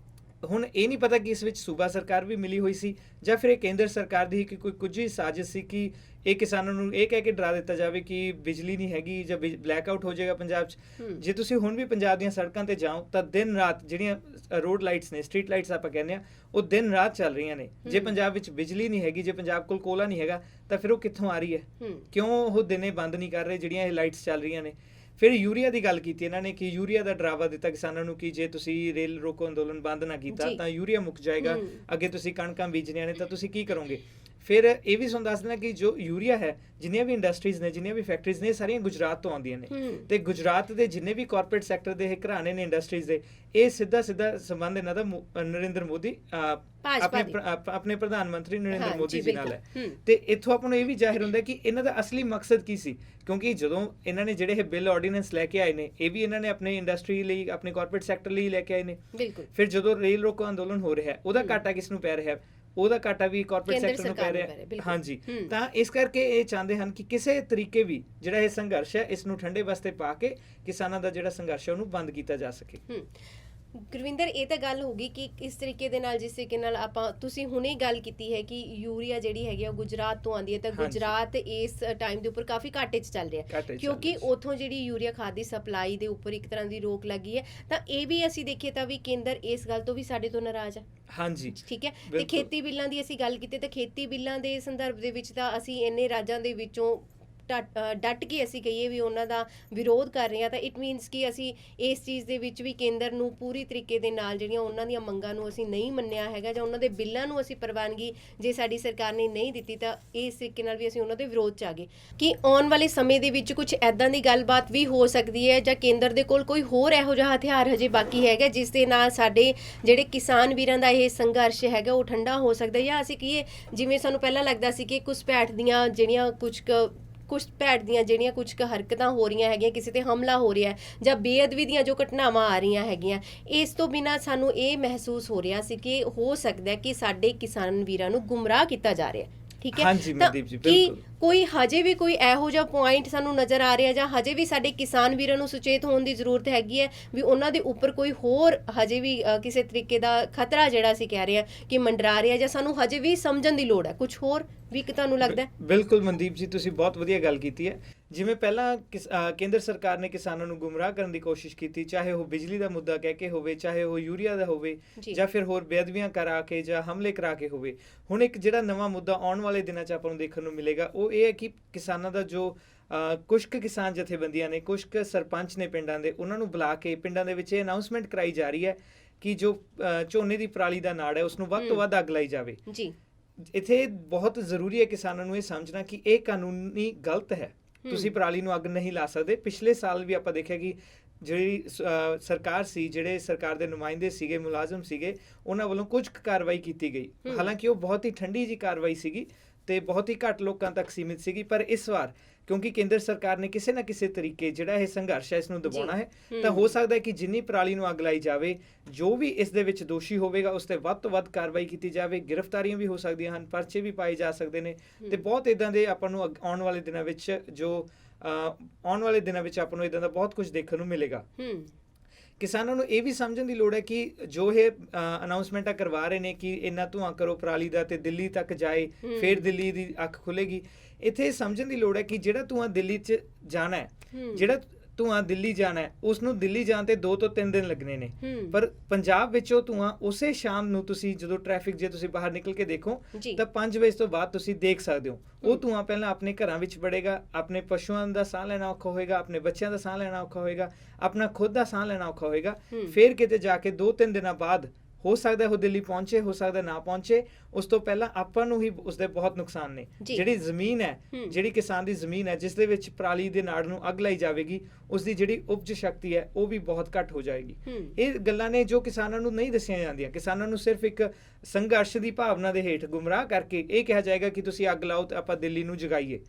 ਹੁਣ ਇਹ ਨਹੀਂ ਪਤਾ ਕਿ ਇਸ ਵਿੱਚ ਸੂਬਾ ਸਰਕਾਰ ਵੀ ਮਿਲੀ ਹੋਈ ਸੀ ਜਾਂ ਫਿਰ ਇਹ ਕੇਂਦਰ ਸਰਕਾਰ ਦੀ ਕਿ ਕੋਈ ਕੁਝ ਹੀ ਸਾਜ਼ਿਸ਼ ਸੀ ਕਿ ਇਹ ਕਿਸਾਨਾਂ ਨੂੰ ਇਹ ਕਹਿ ਕੇ ਡਰਾ ਦਿੱਤਾ ਜਾਵੇ ਕਿ ਬਿਜਲੀ ਨਹੀਂ ਹੈਗੀ ਜਾਂ ਬਲੈਕ ਆਊਟ ਹੋ ਜਾਏਗਾ ਪੰਜਾਬ 'ਚ। ਜੇ ਤੁਸੀਂ ਹੁਣ ਵੀ ਪੰਜਾਬ ਦੀਆਂ ਸੜਕਾਂ ਤੇ ਜਾਓ ਤਾਂ ਦਿਨ ਰਾਤ ਜਿਹੜੀਆਂ ਰੋਡ ਲਾਈਟਸ ਨੇ, ਸਟਰੀਟ ਲਾਈਟਸ ਆਪਾਂ ਕਹਿੰਦੇ ਆ, ਉਹ ਦਿਨ ਰਾਤ ਚੱਲ ਰਹੀਆਂ ਨੇ। ਜੇ ਪੰਜਾਬ ਵਿੱਚ ਬਿਜਲੀ ਨਹੀਂ ਹੈਗੀ, ਜੇ ਪੰਜਾਬ ਕੋਲ ਕੋਲਾ ਨਹੀਂ ਹੈਗਾ, ਤਾਂ ਫਿਰ ਉਹ ਕਿੱਥੋਂ ਆ ਰਹੀ ਹੈ? ਕਿਉਂ ਉਹ ਦਿਨੇ ਬੰਦ ਨਹੀਂ ਕਰ ਰਹੇ ਜਿਹੜੀਆਂ ਇਹ ਲਾਈਟਸ ਚੱਲ ਰਹੀਆਂ ਨੇ? ਫਿਰ ਯੂਰੀਆ ਦੀ ਗੱਲ ਕੀਤੀ ਇਹਨਾਂ ਨੇ ਕਿ ਯੂਰੀਆ ਦਾ ਡਰਾਵਾ ਦਿੱਤਾ ਕਿਸਾਨਾਂ ਨੂੰ ਕਿ ਜੇ ਤੁਸੀਂ ਰੇਲ ਰੋਕੋ ਅੰਦੋਲਨ ਬੰਦ ਨਾ ਕੀਤਾ ਤਾਂ ਯੂਰੀਆ ਮੁੱਕ ਜਾਏਗਾ, ਅੱਗੇ ਤੁਸੀਂ ਕਣਕਾਂ ਬੀਜਣੀਆਂ ਨੇ ਤਾਂ ਤੁਸੀਂ ਕੀ ਕਰੋਗੇ? ਫਿਰ ਇਹ ਵੀ ਤੁਹਾਨੂੰ ਦੱਸ ਦੇਣਾ ਕਿ ਜੋ ਯੂਰੀਆ ਹੈ, ਜਿੰਨੀਆਂ ਵੀ ਇੰਡਸਟਰੀਜ਼ ਨੇ, ਜਿੰਨੀਆਂ ਵੀ ਫੈਕਟਰੀਜ਼ ਨੇ, ਇਹ ਸਾਰੀਆਂ ਗੁਜਰਾਤ ਤੋਂ ਆਉਂਦੀਆਂ ਨੇ। ਤੇ ਗੁਜਰਾਤ ਦੇ ਜਿੰਨੇ ਵੀ ਕਾਰਪੋਰੇਟ ਸੈਕਟਰ ਦੇ ਇਹ ਘਰਾਣੇ ਨੇ ਇੰਡਸਟਰੀਜ਼ ਦੇ, ਇਹ ਸਿੱਧਾ ਸੰਬੰਧ ਇਹਨਾਂ ਦਾ ਨਰਿੰਦਰ ਮੋਦੀ ਆਪਣੇ ਪ੍ਰਧਾਨ ਮੰਤਰੀ ਨਰਿੰਦਰ ਮੋਦੀ ਜੀ ਨਾਲ ਹੈ। ਤੇ ਇੱਥੋਂ ਆਪਾਂ ਨੂੰ ਇਹ ਵੀ ਜ਼ਾਹਿਰ ਹੁੰਦਾ ਕਿ ਇਹਨਾਂ ਦਾ ਅਸਲੀ ਮਕਸਦ ਕੀ ਸੀ, ਕਿਉਂਕਿ ਜਦੋਂ ਇਹਨਾਂ ਨੇ ਜਿਹੜੇ ਇਹ ਬਿੱਲ ਆਰਡੀਨੈਂਸ ਲੈ ਕੇ ਆਏ ਨੇ, ਇਹ ਵੀ ਇਹਨਾਂ ਨੇ ਆਪਣੇ ਇੰਡਸਟਰੀ ਲਈ, ਆਪਣੇ ਕਾਰਪੋਰੇਟ ਸੈਕਟਰ ਲਈ ਲੈ ਕੇ ਆਏ ਨੇ। ਫਿਰ ਜਦੋਂ ਰੇਲ ਰੋਕੋ ਅੰਦੋਲਨ ਹੋ ਰਿਹਾ, ਉਹਦਾ ਘਾਟਾ ਕਿਸ ਨੂੰ ਪੈ ਰਿਹਾ? ਉਹਦਾ ਘਾਟਾ ਵੀ ਕਾਰਪੋਰੇਟ ਸੈਕਟਰ ਨੂੰ ਪੈ ਰਿਹਾ। ਹਾਂਜੀ, ਤਾਂ ਇਸ ਕਰਕੇ ਇਹ ਚਾਹੁੰਦੇ ਹਨ ਕਿ ਕਿਸੇ ਤਰੀਕੇ ਵੀ ਜਿਹੜਾ ਇਹ ਸੰਘਰਸ਼ ਹੈ, ਇਸ ਨੂੰ ਠੰਡੇ ਵਾਸਤੇ ਪਾ ਕੇ ਕਿਸਾਨਾਂ ਦਾ ਜਿਹੜਾ ਸੰਘਰਸ਼ ਹੈ ਉਹਨੂੰ ਬੰਦ ਕੀਤਾ ਜਾ ਸਕੇ। ਗੁਰਵਿੰਦਰ, ਇਹ ਤਾਂ ਗੱਲ ਹੋ ਗਈ ਕਿ ਇਸ ਤਰੀਕੇ ਦੇ ਨਾਲ, ਜਿਸ ਤਰੀਕੇ ਨਾਲ ਆਪਾਂ ਤੁਸੀਂ ਹੁਣੇ ਗੱਲ ਕੀਤੀ ਹੈ ਕਿ ਯੂਰੀਆ ਜਿਹੜੀ ਹੈਗੀ ਆ ਗੁਜਰਾਤ ਤੋਂ ਆਉਂਦੀ ਹੈ, ਤਾਂ ਗੁਜਰਾਤ ਇਸ ਟਾਈਮ ਦੇ ਉੱਪਰ ਕਾਫੀ ਘਾਟੇ 'ਚ ਚੱਲ ਰਿਹਾ, ਕਿਉਂਕਿ ਉਥੋਂ ਜਿਹੜੀ ਯੂਰੀਆ ਖਾਦ ਦੀ ਸਪਲਾਈ ਦੇ ਉੱਪਰ ਇੱਕ ਤਰ੍ਹਾਂ ਦੀ ਰੋਕ ਲੱਗੀ ਹੈ। ਤਾਂ ਇਹ ਵੀ ਅਸੀਂ ਦੇਖੀਏ ਤਾਂ ਵੀ ਕੇਂਦਰ ਇਸ ਗੱਲ ਤੋਂ ਵੀ ਸਾਡੇ ਤੋਂ ਨਾਰਾਜ਼ ਹੈ। ਹਾਂਜੀ, ਠੀਕ ਹੈ। ਤੇ ਖੇਤੀ ਬਿੱਲਾਂ ਦੀ ਅਸੀਂ ਗੱਲ ਕੀਤੀ, ਤਾਂ ਖੇਤੀ ਬਿੱਲਾਂ ਦੇ ਸੰਦਰਭ ਦੇ ਵਿੱਚ ਤਾਂ ਅਸੀਂ ਇੰਨੇ ਰਾਜਾਂ ਦੇ ਵਿੱਚੋਂ ਡਟ ਕੇ ਅਸੀਂ ਕਹੀਏ ਵੀ ਉਹਨਾਂ ਦਾ ਵਿਰੋਧ ਕਰ ਰਹੇ ਹਾਂ, ਤਾਂ ਇਟ ਮੀਨਸ ਕਿ ਅਸੀਂ ਇਸ ਚੀਜ਼ ਦੇ ਵਿੱਚ ਵੀ ਕੇਂਦਰ ਨੂੰ ਪੂਰੀ ਤਰੀਕੇ ਦੇ ਨਾਲ ਜਿਹੜੀਆਂ ਉਹਨਾਂ ਦੀਆਂ ਮੰਗਾਂ ਨੂੰ ਅਸੀਂ ਨਹੀਂ ਮੰਨਿਆ ਹੈਗਾ, ਜਾਂ ਉਹਨਾਂ ਦੇ ਬਿੱਲਾਂ ਨੂੰ ਅਸੀਂ ਪ੍ਰਵਾਨਗੀ ਜੇ ਸਾਡੀ ਸਰਕਾਰ ਨੇ ਨਹੀਂ ਦਿੱਤੀ, ਤਾਂ ਇਸ ਤਰੀਕੇ ਨਾਲ ਵੀ ਅਸੀਂ ਉਹਨਾਂ ਦੇ ਵਿਰੋਧ 'ਚ ਆ ਗਏ। ਕਿ ਆਉਣ ਵਾਲੇ ਸਮੇਂ ਦੇ ਵਿੱਚ ਕੁਝ ਐਦਾਂ ਦੀ ਗੱਲਬਾਤ ਵੀ ਹੋ ਸਕਦੀ ਹੈ, ਜਾਂ ਕੇਂਦਰ ਦੇ ਕੋਲ ਕੋਈ ਹੋਰ ਇਹੋ ਜਿਹਾ ਹਥਿਆਰ ਹਜੇ ਬਾਕੀ ਹੈਗਾ ਜਿਸ ਦੇ ਨਾਲ ਸਾਡੇ ਜਿਹੜੇ ਕਿਸਾਨ ਵੀਰਾਂ ਦਾ ਇਹ ਸੰਘਰਸ਼ ਹੈਗਾ ਉਹ ਠੰਡਾ ਹੋ ਸਕਦਾ, ਜਾਂ ਅਸੀਂ ਕਹੀਏ ਜਿਵੇਂ ਸਾਨੂੰ ਪਹਿਲਾਂ ਲੱਗਦਾ ਸੀ ਕਿ ਘੁਸਪੈਠ ਦੀਆਂ ਜਿਹੜੀਆਂ ਕੁਝ ਹਰਕਤਾਂ ਹੋ ਰਹੀਆਂ ਹੈਗੀਆਂ, ਕਿਸੇ ਤੇ ਹਮਲਾ ਹੋ ਰਿਹਾ ਜਾਂ ਬੇਅਦਬੀ ਦੀਆਂ ਜੋ ਘਟਨਾਵਾਂ ਆ ਰਹੀਆਂ ਹੈਗੀਆਂ, ਇਸ ਤੋਂ ਬਿਨਾਂ ਸਾਨੂੰ ਇਹ ਮਹਿਸੂਸ ਹੋ ਰਿਹਾ ਸੀ ਕਿ ਹੋ ਸਕਦਾ ਕਿ ਸਾਡੇ ਕਿਸਾਨ ਵੀਰਾਂ ਨੂੰ ਗੁੰਮਰਾਹ ਕੀਤਾ ਜਾ ਰਿਹਾ। ਠੀਕ ਹੈ, ਹਾਂਜੀ ਮਨਦੀਪ ਜੀ, ਬਿਲਕੁਲ। ਕੋਈ ਹਜੇ ਵੀ ਕੋਈ ਇਹੋ ਜਿਹਾ ਪੁਆਇੰਟ ਸਾਨੂੰ ਨਜ਼ਰ ਆ ਰਿਹਾ, ਜਾਂ ਹਜੇ ਵੀ ਸਾਡੇ ਕਿਸਾਨ ਵੀਰਾਂ ਨੂੰ ਸੁਚੇਤ ਹੋਣ ਦੀ ਜ਼ਰੂਰਤ ਹੈਗੀ ਹੈ ਵੀ ਉਹਨਾਂ ਦੇ ਉੱਪਰ ਕੋਈ ਹੋਰ ਹਜੇ ਵੀ ਕਿਸੇ ਤਰੀਕੇ ਦਾ ਖਤਰਾ ਜਿਹੜਾ ਅਸੀਂ ਕਹਿ ਰਹੇ ਹਾਂ ਕਿ ਮੰਡਰਾ ਰਿਹਾ, ਜਾਂ ਸਾਨੂੰ ਹਜੇ ਵੀ ਸਮਝਣ ਦੀ ਲੋੜ ਹੈ ਕੁਝ ਹੋਰ ਵੀ ਕਿ ਤੁਹਾਨੂੰ ਲੱਗਦਾ ਹੈ? ਬਿਲਕੁਲ ਮਨਦੀਪ ਜੀ, ਤੁਸੀਂ ਬਹੁਤ ਵਧੀਆ ਗੱਲ ਕੀਤੀ ਹੈ। ਜਿਵੇਂ ਪਹਿਲਾਂ ਕੇਂਦਰ ਸਰਕਾਰ ਨੇ ਕਿਸਾਨਾਂ ਨੂੰ ਗੁੰਮਰਾਹ ਕਰਨ ਦੀ ਕੋਸ਼ਿਸ਼ ਕੀਤੀ, ਚਾਹੇ ਉਹ ਬਿਜਲੀ ਦਾ ਮੁੱਦਾ ਕਹਿ ਕੇ ਹੋਵੇ, ਚਾਹੇ ਉਹ ਯੂਰੀਆ ਦਾ ਹੋਵੇ, ਜਾਂ ਫਿਰ ਹੋਰ ਬੇਅਦਬੀਆਂ ਕਰਾ ਕੇ ਜਾਂ ਹਮਲੇ ਕਰਾ ਕੇ ਹੋਵੇ। ਹੁਣ ਇੱਕ ਜਿਹੜਾ ਨਵਾਂ ਮੁੱਦਾ ਆਉਣ ਵਾਲੇ ਦਿਨਾਂ 'ਚ ਆਪਾਂ ਨੂੰ ਦੇਖਣ ਨੂੰ ਮਿਲੇਗਾ, ਉਹ ਇਹ ਹੈ ਕਿ ਕਿਸਾਨਾਂ ਦਾ ਜੋ ਕੁਝ ਕੁ ਕਿਸਾਨ ਜਥੇਬੰਦੀਆਂ ਨੇ, ਕੁਝ ਕੁ ਸਰਪੰਚ ਨੇ ਪਿੰਡਾਂ ਦੇ, ਉਹਨਾਂ ਨੂੰ ਬੁਲਾ ਕੇ ਪਿੰਡਾਂ ਦੇ ਵਿੱਚ ਇਹ ਅਨਾਉਂਸਮੈਂਟ ਕਰਾਈ ਜਾ ਰਹੀ ਹੈ ਕਿ ਜੋ ਝੋਨੇ ਦੀ ਪਰਾਲੀ ਦਾ ਨਾੜ ਹੈ ਉਸ ਨੂੰ ਵੱਧ ਤੋਂ ਵੱਧ ਅੱਗ ਲਾਈ ਜਾਵੇ। ਜੀ, ਇੱਥੇ ਬਹੁਤ ਜ਼ਰੂਰੀ ਹੈ ਕਿਸਾਨਾਂ ਨੂੰ ਇਹ ਸਮਝਣਾ ਕਿ ਇਹ ਕਾਨੂੰਨੀ ਗਲਤ ਹੈ। ਤੁਸੀਂ ਪਰਾਲੀ ਨੂੰ ਅੱਗ ਨਹੀਂ ਲਾ ਸਕਦੇ। ਪਿਛਲੇ ਸਾਲ ਵੀ ਆਪਾਂ ਦੇਖਿਆ ਕਿ ਜਿਹੜੀ ਸਰਕਾਰ ਸੀ, ਜਿਹੜੇ ਸਰਕਾਰ ਦੇ ਨੁਮਾਇੰਦੇ ਸੀਗੇ, ਮੁਲਾਜ਼ਮ ਸੀਗੇ, ਉਹਨਾਂ ਵੱਲੋਂ ਕੁਝ ਕਾਰਵਾਈ ਕੀਤੀ ਗਈ। ਹਾਲਾਂਕਿ ਉਹ ਬਹੁਤ ਹੀ ਠੰਡੀ ਜੀ ਕਾਰਵਾਈ ਸੀਗੀ ਤੇ ਬਹੁਤ ਹੀ ਘੱਟ ਲੋਕਾਂ ਤੱਕ ਸੀਮਿਤ ਸੀਗੀ, ਪਰ ਇਸ ਵਾਰ ਕਿਉਂਕਿ ਕੇਂਦਰ ਸਰਕਾਰ ਨੇ ਕਿਸੇ ਨਾ ਕਿਸੇ ਤਰੀਕੇ ਜਿਹੜਾ ਇਹ ਸੰਘਰਸ਼ ਹੈ ਇਸ ਨੂੰ ਦਬਾਉਣਾ ਹੈ, ਤਾਂ ਹੋ ਸਕਦਾ ਹੈ ਕਿ ਜਿੰਨੀ ਪਰਾਲੀ ਨੂੰ ਅੱਗ ਲਾਈ ਜਾਵੇ, ਜੋ ਵੀ ਇਸ ਦੇ ਵਿੱਚ ਦੋਸ਼ੀ ਹੋਵੇਗਾ ਉਸ ਤੇ ਵੱਧ ਤੋਂ ਵੱਧ ਕਾਰਵਾਈ ਕੀਤੀ ਜਾਵੇ। ਗ੍ਰਿਫਤਾਰੀਆਂ ਵੀ ਹੋ ਸਕਦੀਆਂ ਹਨ, ਪਰਚੇ ਵੀ ਪਾਏ ਜਾ ਸਕਦੇ ਨੇ, ਤੇ ਬਹੁਤ ਇਦਾਂ ਦੇ ਆਪਾਂ ਨੂੰ ਆਉਣ ਵਾਲੇ ਦਿਨਾਂ ਵਿੱਚ ਆਪਾਂ ਨੂੰ ਇਦਾਂ ਦਾ ਬਹੁਤ ਕੁਝ ਦੇਖਣ ਨੂੰ ਮਿਲੇਗਾ। ਕਿਸਾਨਾਂ ਨੂੰ ਇਹ ਵੀ ਸਮਝਣ ਦੀ ਲੋੜ ਹੈ ਕਿ ਜੋ ਇਹ ਅਨਾਉਂਸਮੈਂਟਾਂ ਕਰਵਾ ਰਹੇ ਨੇ ਕਿ ਇੰਨਾ ਧੂੰਆਂ ਕਰੋ ਪਰਾਲੀ ਦਾ ਤੇ ਦਿੱਲੀ ਤੱਕ ਜਾਏ, ਫਿਰ ਦਿੱਲੀ ਦੀ ਅੱਖ ਖੁੱਲੇਗੀ। ਇੱਥੇ ਸਮਝਣ ਦੀ ਲੋੜ ਹੈ ਕਿ ਜਿਹੜਾ ਧੂੰਆਂ ਦਿੱਲੀ 'ਚ ਜਾਣਾ ਹੈ, ਜਿਹੜਾ ਧੂੰਆਂ ਦਿੱਲੀ ਜਾਣਾ ਹੈ, ਉਸ ਨੂੰ ਦਿੱਲੀ ਜਾਣ ਤੇ 2 ਤੋਂ 3 ਦਿਨ ਲੱਗਣੇ ਨੇ, ਪਰ ਪੰਜਾਬ ਵਿੱਚ ਉਹ ਧੂੰਆਂ ਉਸੇ ਸ਼ਾਮ ਨੂੰ ਤੁਸੀਂ ਜਦੋਂ ਟ੍ਰੈਫਿਕ, ਜੇ ਤੁਸੀਂ ਬਾਹਰ ਨਿਕਲ ਕੇ ਦੇਖੋ ਤਾਂ 5 ਵਜੇ ਤੋਂ ਬਾਅਦ ਤੁਸੀਂ ਦੇਖ ਸਕਦੇ ਹੋ ਉਹ ਧੂੰਆਂ ਪਹਿਲਾਂ ਆਪਣੇ ਘਰਾਂ ਵਿੱਚ ਵੜੇਗਾ, ਆਪਣੇ ਪਸ਼ੂਆਂ ਦਾ ਸਾਹ ਲੈਣਾ ਔਖਾ ਹੋਏਗਾ, ਆਪਣੇ ਬੱਚਿਆਂ ਦਾ ਸਾਹ ਲੈਣਾ ਔਖਾ ਹੋਏਗਾ, ਆਪਣਾ ਖੁਦ ਦਾ ਸਾਹ ਲੈਣਾ ਔਖਾ ਹੋਏਗਾ। ਫਿਰ ਕਿਤੇ ਜਾ ਕੇ 2-3 ਦਿਨਾਂ ਬਾਅਦ ਹੋ ਸਕਦਾ ਉਹ ਦਿੱਲੀ ਪਹੁੰਚੇ, ਹੋ ਸਕਦਾ ਨਾ ਪਹੁੰਚੇ। ਉਸ ਤੋਂ ਪਹਿਲਾਂ ਆਪਾਂ ਨੂੰ ਹੀ ਉਸਦੇ ਬਹੁਤ ਨੁਕਸਾਨ ਨੇ। ਜਿਹੜੀ ਜ਼ਮੀਨ ਹੈ, ਜਿਹੜੀ ਕਿਸਾਨ ਦੀ ਜ਼ਮੀਨ ਹੈ ਜਿਸ ਦੇ ਵਿੱਚ ਪਰਾਲੀ ਦੇ ਨਾੜ ਨੂੰ ਅੱਗ ਲਾਈ ਜਾਵੇਗੀ, ਉਸ ਦੀ ਜਿਹੜੀ ਉਪਜ ਸ਼ਕਤੀ ਹੈ ਉਹ ਵੀ ਬਹੁਤ ਘੱਟ ਹੋ ਜਾਏਗੀ। ਇਹ ਗੱਲਾਂ ਨੇ ਜੋ ਕਿਸਾਨਾਂ ਨੂੰ ਨਹੀਂ ਦੱਸੀਆਂ ਜਾਂਦੀਆਂ। ਕਿਸਾਨਾਂ ਨੂੰ ਸਿਰਫ ਇੱਕ ਸੰਘਰਸ਼ ਦੀ ਭਾਵਨਾ ਦੇ ਹੇਠ ਗੁੰਮਰਾਹ ਕਰਕੇ ਇਹ ਕਿਹਾ ਜਾਏਗਾ ਕਿ ਤੁਸੀਂ ਅੱਗ ਲਾਓ ਤੇ ਆਪਾਂ ਦਿੱਲੀ ਨੂੰ ਜਗਾਈਏ।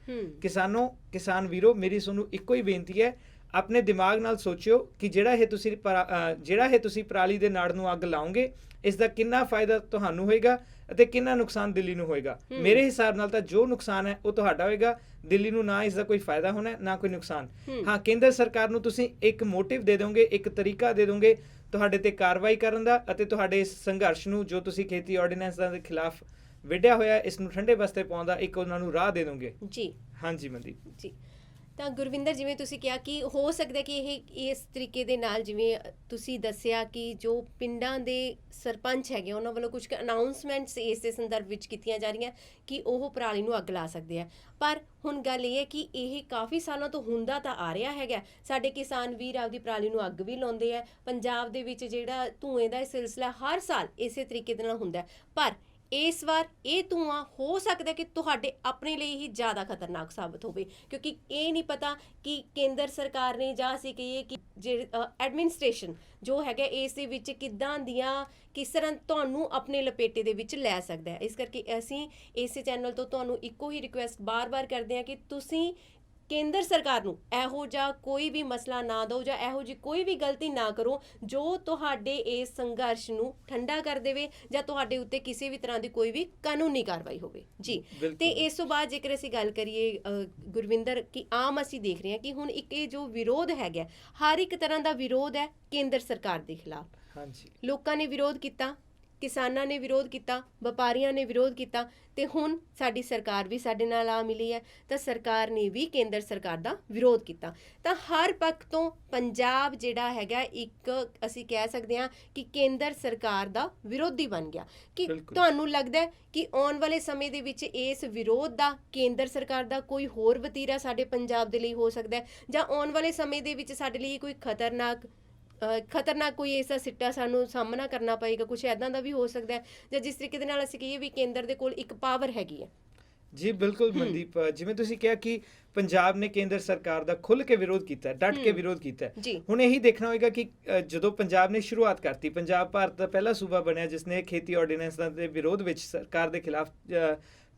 ਕਿਸਾਨ ਵੀਰੋ, ਮੇਰੀ ਤੁਹਾਨੂੰ ਇੱਕੋ ਹੀ ਬੇਨਤੀ ਹੈ, ਆਪਣੇ ਦਿਮਾਗ ਨਾਲ ਸੋਚਿਓ ਕਿ ਜਿਹੜਾ ਇਹ ਤੁਸੀਂ ਪਰਾਲੀ ਦੇ ਨਾੜ ਨੂੰ ਅੱਗ ਲਾਓਗੇ, ਇਸ ਦਾ ਕਿੰਨਾ ਫਾਇਦਾ ਤੁਹਾਨੂੰ ਹੋਏਗਾ ਅਤੇ ਕਿੰਨਾ ਨੁਕਸਾਨ ਦਿੱਲੀ ਨੂੰ ਹੋਏਗਾ। ਮੇਰੇ ਹਿਸਾਬ ਨਾਲ ਤਾਂ ਜੋ ਨੁਕਸਾਨ ਹੈ ਉਹ ਤੁਹਾਡਾ ਹੋਏਗਾ, ਦਿੱਲੀ ਨੂੰ ਨਾ ਇਸ ਦਾ ਕੋਈ ਫਾਇਦਾ ਹੋਣਾ, ਨਾ ਕੋਈ ਨੁਕਸਾਨ। ਹਾਂ, ਕੇਂਦਰ ਸਰਕਾਰ ਨੂੰ ਤੁਸੀਂ ਇੱਕ ਮੋਟਿਵ ਦੇ ਦੋਗੇ, ਇੱਕ ਤਰੀਕਾ ਦੇ ਦੋਗੇ ਤੁਹਾਡੇ ਤੇ ਕਾਰਵਾਈ ਕਰਨ ਦਾ, ਅਤੇ ਤੁਹਾਡੇ ਇਸ ਸੰਘਰਸ਼ ਨੂੰ ਜੋ ਤੁਸੀਂ ਖੇਤੀ ਆਰਡੀਨੈਂਸਾਂ ਦੇ ਖਿਲਾਫ ਵਿੱਢਿਆ ਹੋਇਆ, ਇਸ ਨੂੰ ਠੰਡੇ ਬਸਤੇ ਪਾਉਣ ਦਾ ਇੱਕ ਉਹਨਾਂ ਨੂੰ ਰਾਹ ਦੇ ਦੋਗੇ। ਜੀ, ਹਾਂਜੀ ਮਨਦੀਪ ਜੀ। ਤਾਂ ਗੁਰਵਿੰਦਰ, ਜਿਵੇਂ ਤੁਸੀਂ ਕਿਹਾ ਕਿ ਹੋ ਸਕਦਾ ਕਿ ਇਹ ਇਸ ਤਰੀਕੇ ਦੇ ਨਾਲ, ਜਿਵੇਂ ਤੁਸੀਂ ਦੱਸਿਆ ਕਿ ਜੋ ਪਿੰਡਾਂ ਦੇ ਸਰਪੰਚ ਹੈਗੇ ਉਹਨਾਂ ਵੱਲੋਂ ਕੁਝ ਅਨਾਉਂਸਮੈਂਟਸ ਇਸ ਦੇ ਸੰਦਰਭ ਵਿੱਚ ਕੀਤੀਆਂ ਜਾ ਰਹੀਆਂ ਕਿ ਉਹ ਪਰਾਲੀ ਨੂੰ ਅੱਗ ਲਾ ਸਕਦੇ ਆ, ਪਰ ਹੁਣ ਗੱਲ ਇਹ ਹੈ ਕਿ ਇਹ ਕਾਫੀ ਸਾਲਾਂ ਤੋਂ ਹੁੰਦਾ ਤਾਂ ਆ ਰਿਹਾ ਹੈਗਾ। ਸਾਡੇ ਕਿਸਾਨ ਵੀਰ ਆਪਦੀ ਪਰਾਲੀ ਨੂੰ ਅੱਗ ਵੀ ਲਾਉਂਦੇ ਆ। ਪੰਜਾਬ ਦੇ ਵਿੱਚ ਜਿਹੜਾ ਧੂਏ ਦਾ ਸਿਲਸਿਲਾ ਹਰ ਸਾਲ ਇਸੇ ਤਰੀਕੇ ਦੇ ਨਾਲ ਹੁੰਦਾ, ਪਰ ਇਸ ਵਾਰ ਇਹ ਧੂੰਆਂ ਹੋ ਸਕਦਾ ਕਿ ਤੁਹਾਡੇ ਆਪਣੇ ਲਈ ਹੀ ਜ਼ਿਆਦਾ ਖਤਰਨਾਕ ਸਾਬਤ ਹੋਵੇ, ਕਿਉਂਕਿ ਇਹ ਨਹੀਂ ਪਤਾ ਕਿ ਕੇਂਦਰ ਸਰਕਾਰ ਨੇ ਜਾਂ ਅਸੀਂ ਕਹੀਏ ਕਿ ਐਡਮਿਨਿਸਟ੍ਰੇਸ਼ਨ ਜੋ ਹੈਗਾ ਇਸ ਦੇ ਵਿੱਚ ਕਿੱਦਾਂ ਦੀਆਂ ਕਿਸ ਤਰ੍ਹਾਂ ਤੁਹਾਨੂੰ ਆਪਣੇ ਲਪੇਟੇ ਦੇ ਵਿੱਚ ਲੈ ਸਕਦਾ ਹੈ। ਇਸ ਕਰਕੇ ਅਸੀਂ ਇਸੇ ਚੈਨਲ ਤੋਂ ਤੁਹਾਨੂੰ ਇੱਕੋ ਹੀ ਰਿਕੁਐਸਟ ਬਾਰ-ਬਾਰ ਕਰਦੇ ਹਾਂ ਕਿ ਤੁਸੀਂ ਕੇਂਦਰ ਸਰਕਾਰ ਨੂੰ ਇਹੋ ਜਿਹਾ ਕੋਈ ਵੀ ਮਸਲਾ ਨਾ ਦਿਓ ਜਾਂ ਇਹੋ ਜਿਹੀ ਕੋਈ ਵੀ ਗਲਤੀ ਨਾ ਕਰੋ ਜੋ ਤੁਹਾਡੇ ਇਸ ਸੰਘਰਸ਼ ਨੂੰ ਠੰਡਾ ਕਰ ਦੇਵੇ ਜਾਂ ਤੁਹਾਡੇ ਉੱਤੇ ਕਿਸੇ ਵੀ ਤਰ੍ਹਾਂ ਦੀ ਕੋਈ ਵੀ ਕਾਨੂੰਨੀ ਕਾਰਵਾਈ ਹੋਵੇ ਜੀ। ਤੇ ਇਸ ਤੋਂ ਬਾਅਦ ਜੇਕਰ ਅਸੀਂ ਗੱਲ ਕਰੀਏ ਗੁਰਵਿੰਦਰ, ਕਿ ਆਮ ਅਸੀਂ ਦੇਖ ਰਹੇ ਹਾਂ ਕਿ ਹੁਣ ਇੱਕ ਇਹ ਜੋ ਵਿਰੋਧ ਹੈਗਾ, ਹਰ ਇੱਕ ਤਰ੍ਹਾਂ ਦਾ ਵਿਰੋਧ ਹੈ ਕੇਂਦਰ ਸਰਕਾਰ ਦੇ ਖਿਲਾਫ। ਹਾਂਜੀ, ਲੋਕਾਂ ਨੇ ਵਿਰੋਧ ਕੀਤਾ, ਕਿਸਾਨਾਂ ਨੇ ਵਿਰੋਧ ਕੀਤਾ, ਵਪਾਰੀਆਂ ਨੇ ਵਿਰੋਧ ਕੀਤਾ, ਤੇ ਹੁਣ ਸਾਡੀ ਸਰਕਾਰ ਵੀ ਸਾਡੇ ਨਾਲ ਆ ਮਿਲੀ ਹੈ ਤਾਂ ਸਰਕਾਰ ਨੇ ਵੀ ਕੇਂਦਰ ਸਰਕਾਰ ਦਾ ਵਿਰੋਧ ਕੀਤਾ। ਤਾਂ ਹਰ ਪੱਖ ਤੋਂ ਪੰਜਾਬ ਜਿਹੜਾ ਹੈਗਾ ਇੱਕ ਅਸੀਂ ਕਹਿ ਸਕਦੇ ਹਾਂ ਕਿ ਕੇਂਦਰ ਸਰਕਾਰ ਦਾ ਵਿਰੋਧੀ ਬਣ ਗਿਆ। ਕਿ ਤੁਹਾਨੂੰ ਲੱਗਦਾ ਹੈ ਕਿ ਆਉਣ ਵਾਲੇ ਸਮੇਂ ਦੇ ਵਿੱਚ ਇਸ ਵਿਰੋਧ ਦਾ ਕੇਂਦਰ ਸਰਕਾਰ ਦਾ ਕੋਈ ਹੋਰ ਵਤੀਰਾ ਸਾਡੇ ਪੰਜਾਬ ਦੇ ਲਈ ਹੋ ਸਕਦਾ ਹੈ, ਜਾਂ ਆਉਣ ਵਾਲੇ ਸਮੇਂ ਦੇ ਵਿੱਚ ਸਾਡੇ ਲਈ ਕੋਈ ਖਤਰਨਾਕ ਕੋਈ ਐਸਾ ਸਿੱਟਾ ਸਾਨੂੰ ਸਾਹਮਣਾ ਕਰਨਾ ਪਏਗਾ, ਕੁਝ ਐਦਾਂ ਦਾ ਵੀ ਹੋ ਸਕਦਾ ਹੈ, ਜਾਂ ਜਿਸ ਤਰੀਕੇ ਦੇ ਨਾਲ ਅਸੀਂ ਕਹੀਏ ਵੀ ਕੇਂਦਰ ਦੇ ਕੋਲ ਇੱਕ ਪਾਵਰ ਹੈਗੀ ਹੈ। ਜੀ ਬਿਲਕੁਲ ਮਨਦੀਪ, ਜਿਵੇਂ ਤੁਸੀਂ ਕਿਹਾ ਕਿ ਪੰਜਾਬ ਨੇ ਕੇਂਦਰ ਸਰਕਾਰ ਦਾ ਖੁੱਲ੍ਹ ਕੇ ਵਿਰੋਧ ਕੀਤਾ, ਡਟ ਕੇ ਵਿਰੋਧ ਕੀਤਾ। ਹੁਣ ਇਹੀ ਦੇਖਣਾ ਹੋਏਗਾ ਕਿ ਜਦੋਂ ਪੰਜਾਬ ਨੇ ਸ਼ੁਰੂਆਤ ਕਰਤੀ, ਪੰਜਾਬ ਭਾਰਤ ਦਾ ਪਹਿਲਾ ਸੂਬਾ ਬਣਿਆ ਜਿਸ ਨੇ ਖੇਤੀ ਆਰਡੀਨੈਂਸ ਦੇ ਵਿਰੋਧ ਵਿੱਚ ਸਰਕਾਰ ਦੇ ਖਿਲਾਫ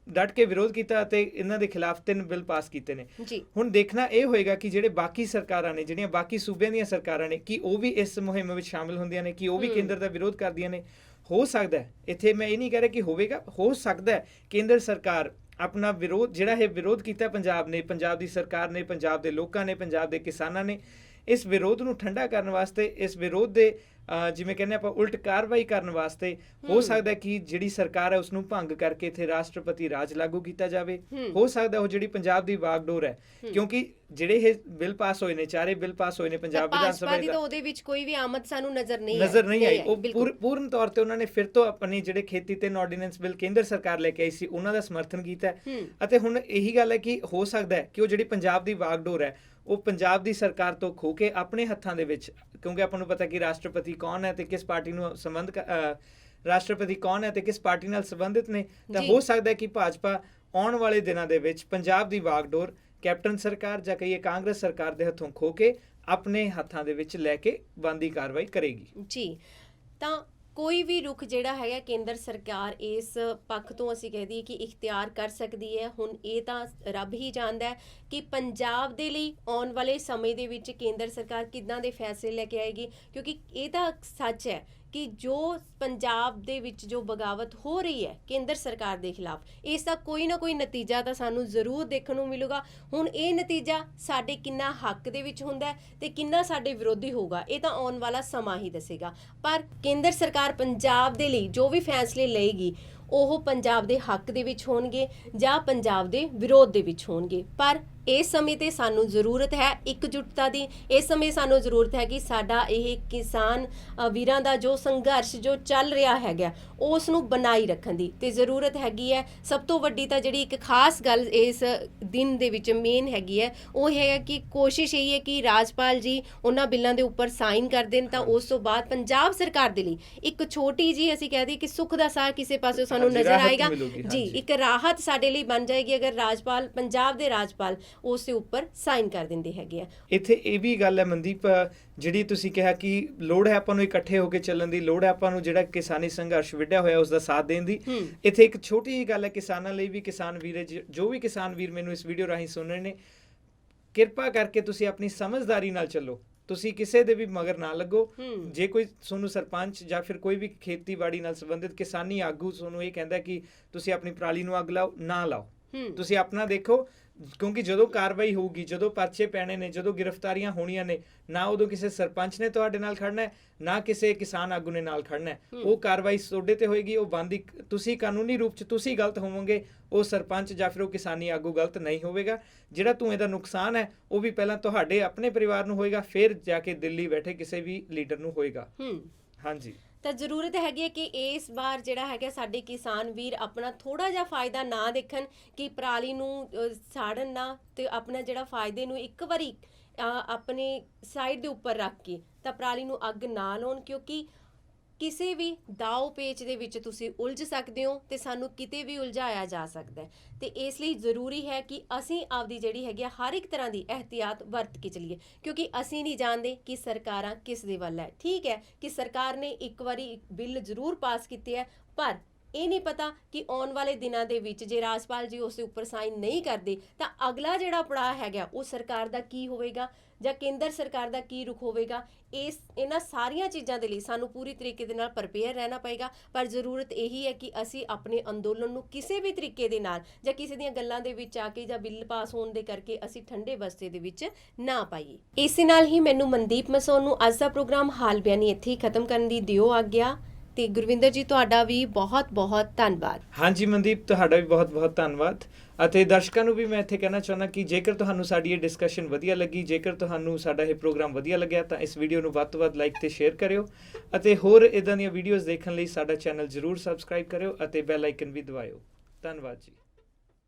ਡਟ ਕੇ ਵਿਰੋਧ ਕੀਤਾ ਅਤੇ ਇਹਨਾਂ ਦੇ ਖਿਲਾਫ 3 ਬਿੱਲ ਪਾਸ ਕੀਤੇ ਨੇ। ਹੁਣ ਦੇਖਣਾ ਇਹ ਹੋਏਗਾ ਕਿ ਜਿਹੜੇ ਬਾਕੀ ਸਰਕਾਰਾਂ ਨੇ, ਜਿਹੜੀਆਂ ਬਾਕੀ ਸੂਬਿਆਂ ਦੀਆਂ ਸਰਕਾਰਾਂ ਨੇ, ਕਿ ਉਹ ਵੀ ਇਸ ਮੁਹਿੰਮ ਵਿੱਚ ਸ਼ਾਮਿਲ ਹੁੰਦੀਆਂ ਨੇ, ਕਿ ਉਹ ਵੀ ਕੇਂਦਰ ਦਾ ਵਿਰੋਧ ਕਰਦੀਆਂ ਨੇ। ਹੋ ਸਕਦਾ ਹੈ, ਇੱਥੇ ਮੈਂ ਇਹ ਨਹੀਂ ਕਹਿ ਰਿਹਾ ਕਿ ਹੋਵੇਗਾ, ਹੋ ਸਕਦਾ ਹੈ ਕੇਂਦਰ ਸਰਕਾਰ ਆਪਣਾ ਵਿਰੋਧ ਜਿਹੜਾ ਹੈ ਵਿਰੋਧ ਕੀਤਾ ਪੰਜਾਬ ਨੇ, ਪੰਜਾਬ ਦੀ ਸਰਕਾਰ ਨੇ, ਪੰਜਾਬ ਦੇ ਲੋਕਾਂ ਨੇ, ਪੰਜਾਬ ਦੇ ਕਿਸਾਨਾਂ ਨੇ, ਇਸ ਵਿਰੋਧ ਨੂੰ ਠੰਡਾ ਕਰਨ ਵਾਸਤੇ, ਇਸ ਵਿਰੋਧ ਦੇ ਜਿਵੇਂ ਕਹਿੰਦੇ ਆਪਾਂ ਉਲਟ ਕਾਰਵਾਈ ਕਰਨ ਵਾਸਤੇ ਹੋ ਸਕਦਾ ਕਿ ਜਿਹੜੀ ਸਰਕਾਰ ਹੈ ਉਸ ਨੂੰ ਭੰਗ ਕਰਕੇ ਇੱਥੇ ਰਾਸ਼ਟਰਪਤੀ ਰਾਜ ਲਾਗੂ ਕੀਤਾ ਜਾਵੇ। ਹੋ ਸਕਦਾ ਉਹ ਜਿਹੜੀ ਪੰਜਾਬ ਦੀ ਵਾਗਡੋਰ ਹੈ, ਕਿਉਂਕਿ ਜਿਹੜੇ ਇਹ ਬਿੱਲ ਪਾਸ ਹੋਏ ਨੇ, 4 ਬਿੱਲ ਪਾਸ ਹੋਏ ਨੇ ਪੰਜਾਬ ਵਿਧਾਨ ਸਭਾ ਦੇ, ਉਹਦੇ ਵਿੱਚ ਕੋਈ ਵੀ ਆਮਦ ਸਾਨੂੰ ਨਜ਼ਰ ਨਹੀਂ ਆਈ। ਉਹ ਪੂਰਨ ਤੌਰ ਤੇ ਉਹਨਾਂ ਨੇ ਫਿਰ ਤੋਂ ਆਪਣੀ ਜਿਹੜੇ ਖੇਤੀ 3 ਆਰਡੀਨੈਂਸ ਬਿੱਲ ਕੇਂਦਰ ਸਰਕਾਰ ਲੈ ਕੇ ਆਈ ਸੀ ਉਹਨਾਂ ਦਾ ਸਮਰਥਨ ਕੀਤਾ। ਅਤੇ ਹੁਣ ਇਹੀ ਗੱਲ ਹੈ ਕਿ ਹੋ ਸਕਦਾ ਹੈ ਕਿ ਉਹ ਜਿਹੜੀ ਪੰਜਾਬ ਦੀ ਵਾਗਡੋਰ ਹੈ ਉਹ ਪੰਜਾਬ ਦੀ ਸਰਕਾਰ ਤੋਂ ਖੋ ਕੇ ਆਪਣੇ ਹੱਥਾਂ ਦੇ ਵਿੱਚ, ਕਿਉਂਕਿ ਆਪਾਂ ਨੂੰ ਪਤਾ ਕਿ ਰਾਸ਼ਟਰਪਤੀ ਕੌਣ ਹੈ ਤੇ ਕਿਸ ਪਾਰਟੀ ਨੂੰ ਰਾਸ਼ਟਰਪਤੀ ਕੌਣ ਹੈ ਤੇ ਕਿਸ ਪਾਰਟੀ ਨਾਲ ਸੰਬੰਧਿਤ ਨੇ, ਤਾਂ ਹੋ ਸਕਦਾ ਹੈ ਕਿ ਭਾਜਪਾ ਆਉਣ ਵਾਲੇ ਦਿਨਾਂ ਦੇ ਵਿੱਚ ਪੰਜਾਬ ਦੀ ਵਾਗਡੋਰ ਕੈਪਟਨ ਸਰਕਾਰ ਜਾਂ ਕਹੀਏ ਕਾਂਗਰਸ ਸਰਕਾਰ ਦੇ ਹੱਥੋਂ ਖੋ ਕੇ ਆਪਣੇ ਹੱਥਾਂ ਦੇ ਵਿੱਚ ਲੈ ਕੇ ਬਣਦੀ ਕਾਰਵਾਈ ਕਰੇਗੀ ਜੀ। ਤਾਂ ਕੋਈ ਵੀ ਰੁਖ ਜਿਹੜਾ ਹੈਗਾ ਕੇਂਦਰ ਸਰਕਾਰ ਇਸ ਪੱਖ ਤੋਂ ਅਸੀਂ ਕਹਿ ਦਈਏ ਕਿ ਇਖਤਿਆਰ ਕਰ ਸਕਦੀ ਹੈ। ਹੁਣ ਇਹ ਤਾਂ ਰੱਬ ਹੀ ਜਾਣਦਾ ਹੈ ਕਿ ਪੰਜਾਬ ਦੇ ਲਈ ਆਉਣ ਵਾਲੇ ਸਮੇਂ ਦੇ ਵਿੱਚ ਕੇਂਦਰ ਸਰਕਾਰ ਕਿੱਦਾਂ ਦੇ ਫੈਸਲੇ ਲੈ ਕੇ ਆਏਗੀ, ਕਿਉਂਕਿ ਇਹ ਤਾਂ ਸੱਚ ਹੈ ਕਿ ਜੋ ਪੰਜਾਬ ਦੇ ਵਿੱਚ ਜੋ ਬਗਾਵਤ ਹੋ ਰਹੀ ਹੈ ਕੇਂਦਰ ਸਰਕਾਰ ਦੇ ਖਿਲਾਫ, ਇਸ ਦਾ ਕੋਈ ਨਾ ਕੋਈ ਨਤੀਜਾ ਤਾਂ ਸਾਨੂੰ ਜ਼ਰੂਰ ਦੇਖਣ ਨੂੰ ਮਿਲੂਗਾ। ਹੁਣ ਇਹ ਨਤੀਜਾ ਸਾਡੇ ਕਿੰਨਾ ਹੱਕ ਦੇ ਵਿੱਚ ਹੁੰਦਾ ਹੈ ਤੇ ਕਿੰਨਾ ਸਾਡੇ ਵਿਰੋਧੀ ਹੋਊਗਾ, ਇਹ ਤਾਂ ਆਉਣ ਵਾਲਾ ਸਮਾਂ ਹੀ ਦੱਸੇਗਾ। ਪਰ ਕੇਂਦਰ ਸਰਕਾਰ ਪੰਜਾਬ ਦੇ ਲਈ ਜੋ ਵੀ ਫੈਸਲੇ ਲਏਗੀ ਉਹ ਪੰਜਾਬ ਦੇ ਹੱਕ ਦੇ ਵਿੱਚ ਹੋਣਗੇ ਜਾਂ ਪੰਜਾਬ ਦੇ ਵਿਰੋਧ ਦੇ ਵਿੱਚ ਹੋਣਗੇ। ਪਰ ਇਸ ਸਮੇਂ ਤੇ ਸਾਨੂੰ ਜ਼ਰੂਰਤ ਹੈ ਇਕਜੁੱਟਤਾ ਦੀ। ਇਸ ਸਮੇਂ ਸਾਨੂੰ ਜ਼ਰੂਰਤ ਹੈ ਕਿ ਸਾਡਾ ਇਹ ਕਿਸਾਨ ਵੀਰਾਂ ਦਾ ਜੋ ਸੰਘਰਸ਼ ਜੋ ਚੱਲ ਰਿਹਾ ਹੈਗਾ ਉਸ ਨੂੰ ਬਣਾਈ ਰੱਖਣ ਦੀ ਤੇ ਜ਼ਰੂਰਤ ਹੈਗੀ ਹੈ। ਸਭ ਤੋਂ ਵੱਡੀ ਤਾਂ ਜਿਹੜੀ ਇੱਕ ਖਾਸ ਗੱਲ ਇਸ ਦਿਨ ਦੇ ਵਿੱਚ ਮੇਨ ਹੈਗੀ ਹੈ ਉਹ ਹੈ ਕਿ ਕੋਸ਼ਿਸ਼ ਇਹ ਹੈ ਕਿ ਰਾਜਪਾਲ ਜੀ ਉਹਨਾਂ ਬਿੱਲਾਂ ਦੇ ਉੱਪਰ ਸਾਈਨ ਕਰ ਦੇਣ, ਤਾਂ ਉਸ ਤੋਂ ਬਾਅਦ ਪੰਜਾਬ ਸਰਕਾਰ ਦੇ ਲਈ ਇੱਕ ਛੋਟੀ ਜੀ ਅਸੀਂ ਕਹਿ ਦਈਏ ਕਿ ਸੁੱਖ ਦਾ ਸਾਹ ਕਿਸੇ ਪਾਸੇ ਸਾਨੂੰ ਨਜ਼ਰ ਆਏਗਾ ਜੀ, ਇੱਕ ਰਾਹਤ ਸਾਡੇ ਲਈ ਬਣ ਜਾਏਗੀ ਅਗਰ ਰਾਜਪਾਲ, ਪੰਜਾਬ ਦੇ ਰਾਜਪਾਲ ਉਸ ਦੇ ਉੱਪਰ ਸਾਈਨ ਕਰ ਦਿੰਦੇ ਹੈਗੇ ਆ। ਇੱਥੇ ਇਹ ਵੀ ਗੱਲ ਹੈ ਮਨਦੀਪ, ਜਿਹੜੀ ਤੁਸੀਂ ਕਿਹਾ ਕਿ ਲੋੜ ਹੈ ਆਪਾਂ ਨੂੰ ਇਕੱਠੇ ਹੋ ਕੇ ਚੱਲਣ ਦੀ, ਲੋੜ ਹੈ ਆਪਾਂ ਨੂੰ ਜਿਹੜਾ ਕਿਸਾਨੀ ਸੰਘਰਸ਼ ਵਿੱਢਿਆ ਹੋਇਆ ਉਸ ਦਾ ਸਾਥ ਦੇਣ ਦੀ। ਇੱਥੇ ਇੱਕ ਛੋਟੀ ਜਿਹੀ ਗੱਲ ਹੈ ਕਿਸਾਨਾਂ ਲਈ ਵੀ, ਕਿਸਾਨ ਵੀਰ ਜੋ ਵੀ ਕਿਸਾਨ ਵੀਰ ਮੈਨੂੰ ਇਸ ਵੀਡੀਓ ਰਾਹੀਂ ਸੁਣ ਰਹੇ ਨੇ, ਕਿਰਪਾ ਕਰਕੇ ਤੁਸੀਂ ਆਪਣੀ ਸਮਝਦਾਰੀ ਨਾਲ ਚੱਲੋ, ਤੁਸੀਂ ਕਿਸੇ ਦੇ ਵੀ ਮਗਰ ਨਾ ਲੱਗੋ। ਜੇ ਕੋਈ ਤੁਹਾਨੂੰ ਸਰਪੰਚ ਜਾਂ ਫਿਰ ਕੋਈ ਵੀ ਖੇਤੀਬਾੜੀ ਨਾਲ ਸੰਬੰਧਿਤ ਕਿਸਾਨੀ ਆਗੂ ਤੁਹਾਨੂੰ ਇਹ ਕਹਿੰਦਾ ਕਿ ਤੁਸੀਂ ਆਪਣੀ ਪਰਾਲੀ ਨੂੰ ਅੱਗ ਲਾਓ, ਨਾ ਲਾਓ, ਤੁਸੀਂ ਆਪਣਾ ਦੇਖੋ, ਕਿਉਂਕਿ ਜਦੋਂ ਕਾਰਵਾਈ ਹੋਊਗੀ, ਜਦੋਂ ਪਰਚੇ ਪੈਣੇ ਨੇ, ਜਦੋਂ ਗ੍ਰਿਫਤਾਰੀਆਂ ਹੋਣੀਆਂ ਨੇ, ਨਾ ਉਦੋਂ ਕਿਸੇ ਸਰਪੰਚ ਨੇ ਤੁਹਾਡੇ ਨਾਲ ਖੜਨਾ ਹੈ, ਨਾ ਕਿਸੇ ਕਿਸਾਨ ਆਗੂ ਨੇ ਨਾਲ ਖੜਨਾ ਹੈ। ਉਹ ਕਾਰਵਾਈ ਤੁਹਾਡੇ ਤੇ ਹੋਏਗੀ, ਉਹ ਬੰਦੀ, ਤੁਸੀਂ ਕਾਨੂੰਨੀ ਰੂਪ 'ਚ ਤੁਸੀਂ ਗਲਤ ਹੋਵੋਗੇ, ਉਹ ਸਰਪੰਚ ਜਾਂ ਫਿਰ ਉਹ ਕਿਸਾਨੀ ਆਗੂ ਗਲਤ ਨਹੀਂ ਹੋਵੇਗਾ। ਜਿਹੜਾ ਧੂਏ ਦਾ ਨੁਕਸਾਨ ਹੈ ਉਹ ਵੀ ਪਹਿਲਾਂ ਤੁਹਾਡੇ ਆਪਣੇ ਪਰਿਵਾਰ ਨੂੰ ਹੋਏਗਾ, ਫਿਰ ਜਾ ਕੇ ਦਿੱਲੀ ਬੈਠੇ ਕਿਸੇ ਵੀ ਲੀਡਰ ਨੂੰ ਹੋਏਗਾ। ਹਾਂਜੀ, ਤਾਂ ਜ਼ਰੂਰਤ ਹੈਗੀ ਹੈ ਕਿ ਇਸ ਵਾਰ ਜਿਹੜਾ ਹੈਗਾ ਸਾਡੇ ਕਿਸਾਨ ਵੀਰ ਆਪਣਾ ਥੋੜਾ ਜਿਹਾ ਫਾਇਦਾ ਨਾ ਦੇਖਣ, ਕਿ ਪਰਾਲੀ ਨੂੰ ਸਾੜਨ ਨਾ, ਤੇ ਆਪਣਾ ਜਿਹੜਾ ਫਾਇਦੇ ਨੂੰ ਇੱਕ ਵਾਰੀ ਆਪਣੇ ਸਾਈਡ ਦੇ ਉੱਪਰ ਰੱਖ ਕੇ ਤਾਂ ਪਰਾਲੀ ਨੂੰ ਅੱਗ ਨਾ ਲਾਉਣ, ਕਿਉਂਕਿ ਕਿਸੇ ਵੀ ਦਾਅ ਪੇਚ ਦੇ ਵਿੱਚ ਤੁਸੀਂ ਉਲਝ ਸਕਦੇ ਹੋ ਤੇ ਸਾਨੂੰ ਕਿਤੇ ਵੀ ਉਲਝਾਇਆ ਜਾ ਸਕਦਾ ਹੈ। ਤੇ ਇਸ ਲਈ ਜ਼ਰੂਰੀ ਹੈ ਕਿ ਅਸੀਂ ਆਪਦੀ ਜਿਹੜੀ ਹੈਗੀ ਆ ਹਰ ਇੱਕ ਤਰ੍ਹਾਂ ਦੀ ਇਹਤਿਆਤ ਵਰਤ ਕੇ ਚੱਲੀਏ, ਕਿਉਂਕਿ ਅਸੀਂ ਨਹੀਂ ਜਾਣਦੇ ਕਿ ਸਰਕਾਰਾਂ ਕਿਸ ਦੇ ਵੱਲ ਹੈ। ਠੀਕ ਹੈ ਕਿ ਸਰਕਾਰ ਨੇ ਇੱਕ ਵਾਰੀ ਬਿੱਲ ਜ਼ਰੂਰ ਪਾਸ ਕੀਤੇ ਹੈ, ਪਰ ਇਹ ਨਹੀਂ ਪਤਾ ਕਿ ਆਉਣ ਵਾਲੇ ਦਿਨਾਂ ਦੇ ਵਿੱਚ ਜੇ ਰਾਜਪਾਲ ਜੀ ਉਸ ਦੇ ਉੱਪਰ ਸਾਈਨ ਨਹੀਂ ਕਰਦੇ ਤਾਂ ਅਗਲਾ ਜਿਹੜਾ ਪੜਾਅ ਹੈਗਾ ਉਹ ਸਰਕਾਰ ਦਾ ਕੀ ਹੋਵੇਗਾ ਜਾਂ ਕੇਂਦਰ ਸਰਕਾਰ ਦਾ ਕੀ ਰੁਖ ਹੋਵੇਗਾ। ਇਹਨਾਂ ਸਾਰੀਆਂ ਚੀਜ਼ਾਂ ਦੇ ਲਈ ਸਾਨੂੰ ਪੂਰੀ ਤਰੀਕੇ ਦੇ ਨਾਲ ਪ੍ਰਪੇਅਰ ਰਹਿਣਾ ਪਏਗਾ। ਪਰ ਜ਼ਰੂਰਤ ਇਹੀ ਹੈ ਕਿ ਅਸੀਂ ਆਪਣੇ ਅੰਦੋਲਨ ਨੂੰ ਕਿਸੇ ਵੀ ਤਰੀਕੇ ਦੇ ਨਾਲ ਜਾਂ ਕਿਸੇ ਦੀਆਂ ਗੱਲਾਂ ਦੇ ਵਿੱਚ ਆ ਕੇ ਜਾਂ ਬਿੱਲ ਪਾਸ ਹੋਣ ਦੇ ਕਰਕੇ ਅਸੀਂ ਠੰਡੇ ਬਸਤੇ ਦੇ ਵਿੱਚ ਨਾ ਪਾਈਏ। ਇਸੇ ਨਾਲ ਹੀ ਮੈਨੂੰ ਮਨਦੀਪ ਮਸੋਨ ਨੂੰ ਅੱਜ ਦਾ ਪ੍ਰੋਗਰਾਮ ਹਾਲ ਬਿਆਨੀ ਇੱਥੇ ਹੀ ਖਤਮ ਕਰਨ ਦੀ ਦਿਓ ਆਗਿਆ। ਤੇ ਗੁਰਵਿੰਦਰ ਜੀ ਤੁਹਾਡਾ ਵੀ ਬਹੁਤ-ਬਹੁਤ ਧੰਨਵਾਦ। ਹਾਂਜੀ ਮਨਦੀਪ, ਤੁਹਾਡਾ ਵੀ ਬਹੁਤ-ਬਹੁਤ ਧੰਨਵਾਦ। ਅਤੇ ਦਰਸ਼ਕਾਂ ਨੂੰ ਵੀ ਮੈਂ ਇੱਥੇ ਕਹਿਣਾ ਚਾਹੁੰਦਾ ਕਿ ਜੇਕਰ ਤੁਹਾਨੂੰ ਸਾਡੀ ਇਹ ਡਿਸਕਸ਼ਨ ਵਧੀਆ ਲੱਗੀ, ਜੇਕਰ ਤੁਹਾਨੂੰ ਸਾਡਾ ਇਹ ਪ੍ਰੋਗਰਾਮ ਵਧੀਆ ਲੱਗਿਆ ਤਾਂ ਇਸ ਵੀਡੀਓ ਨੂੰ ਵੱਧ ਤੋਂ ਵੱਧ ਲਾਈਕ ਤੇ ਸ਼ੇਅਰ ਕਰਿਓ ਅਤੇ ਹੋਰ ਇਦਾਂ ਦੀਆਂ ਵੀਡੀਓਜ਼ ਦੇਖਣ ਲਈ ਸਾਡਾ ਚੈਨਲ ਜ਼ਰੂਰ ਸਬਸਕ੍ਰਾਈਬ ਕਰਿਓ ਅਤੇ ਬੈਲ ਆਈਕਨ ਵੀ ਦਬਾਇਓ। ਧੰਨਵਾਦ ਜੀ।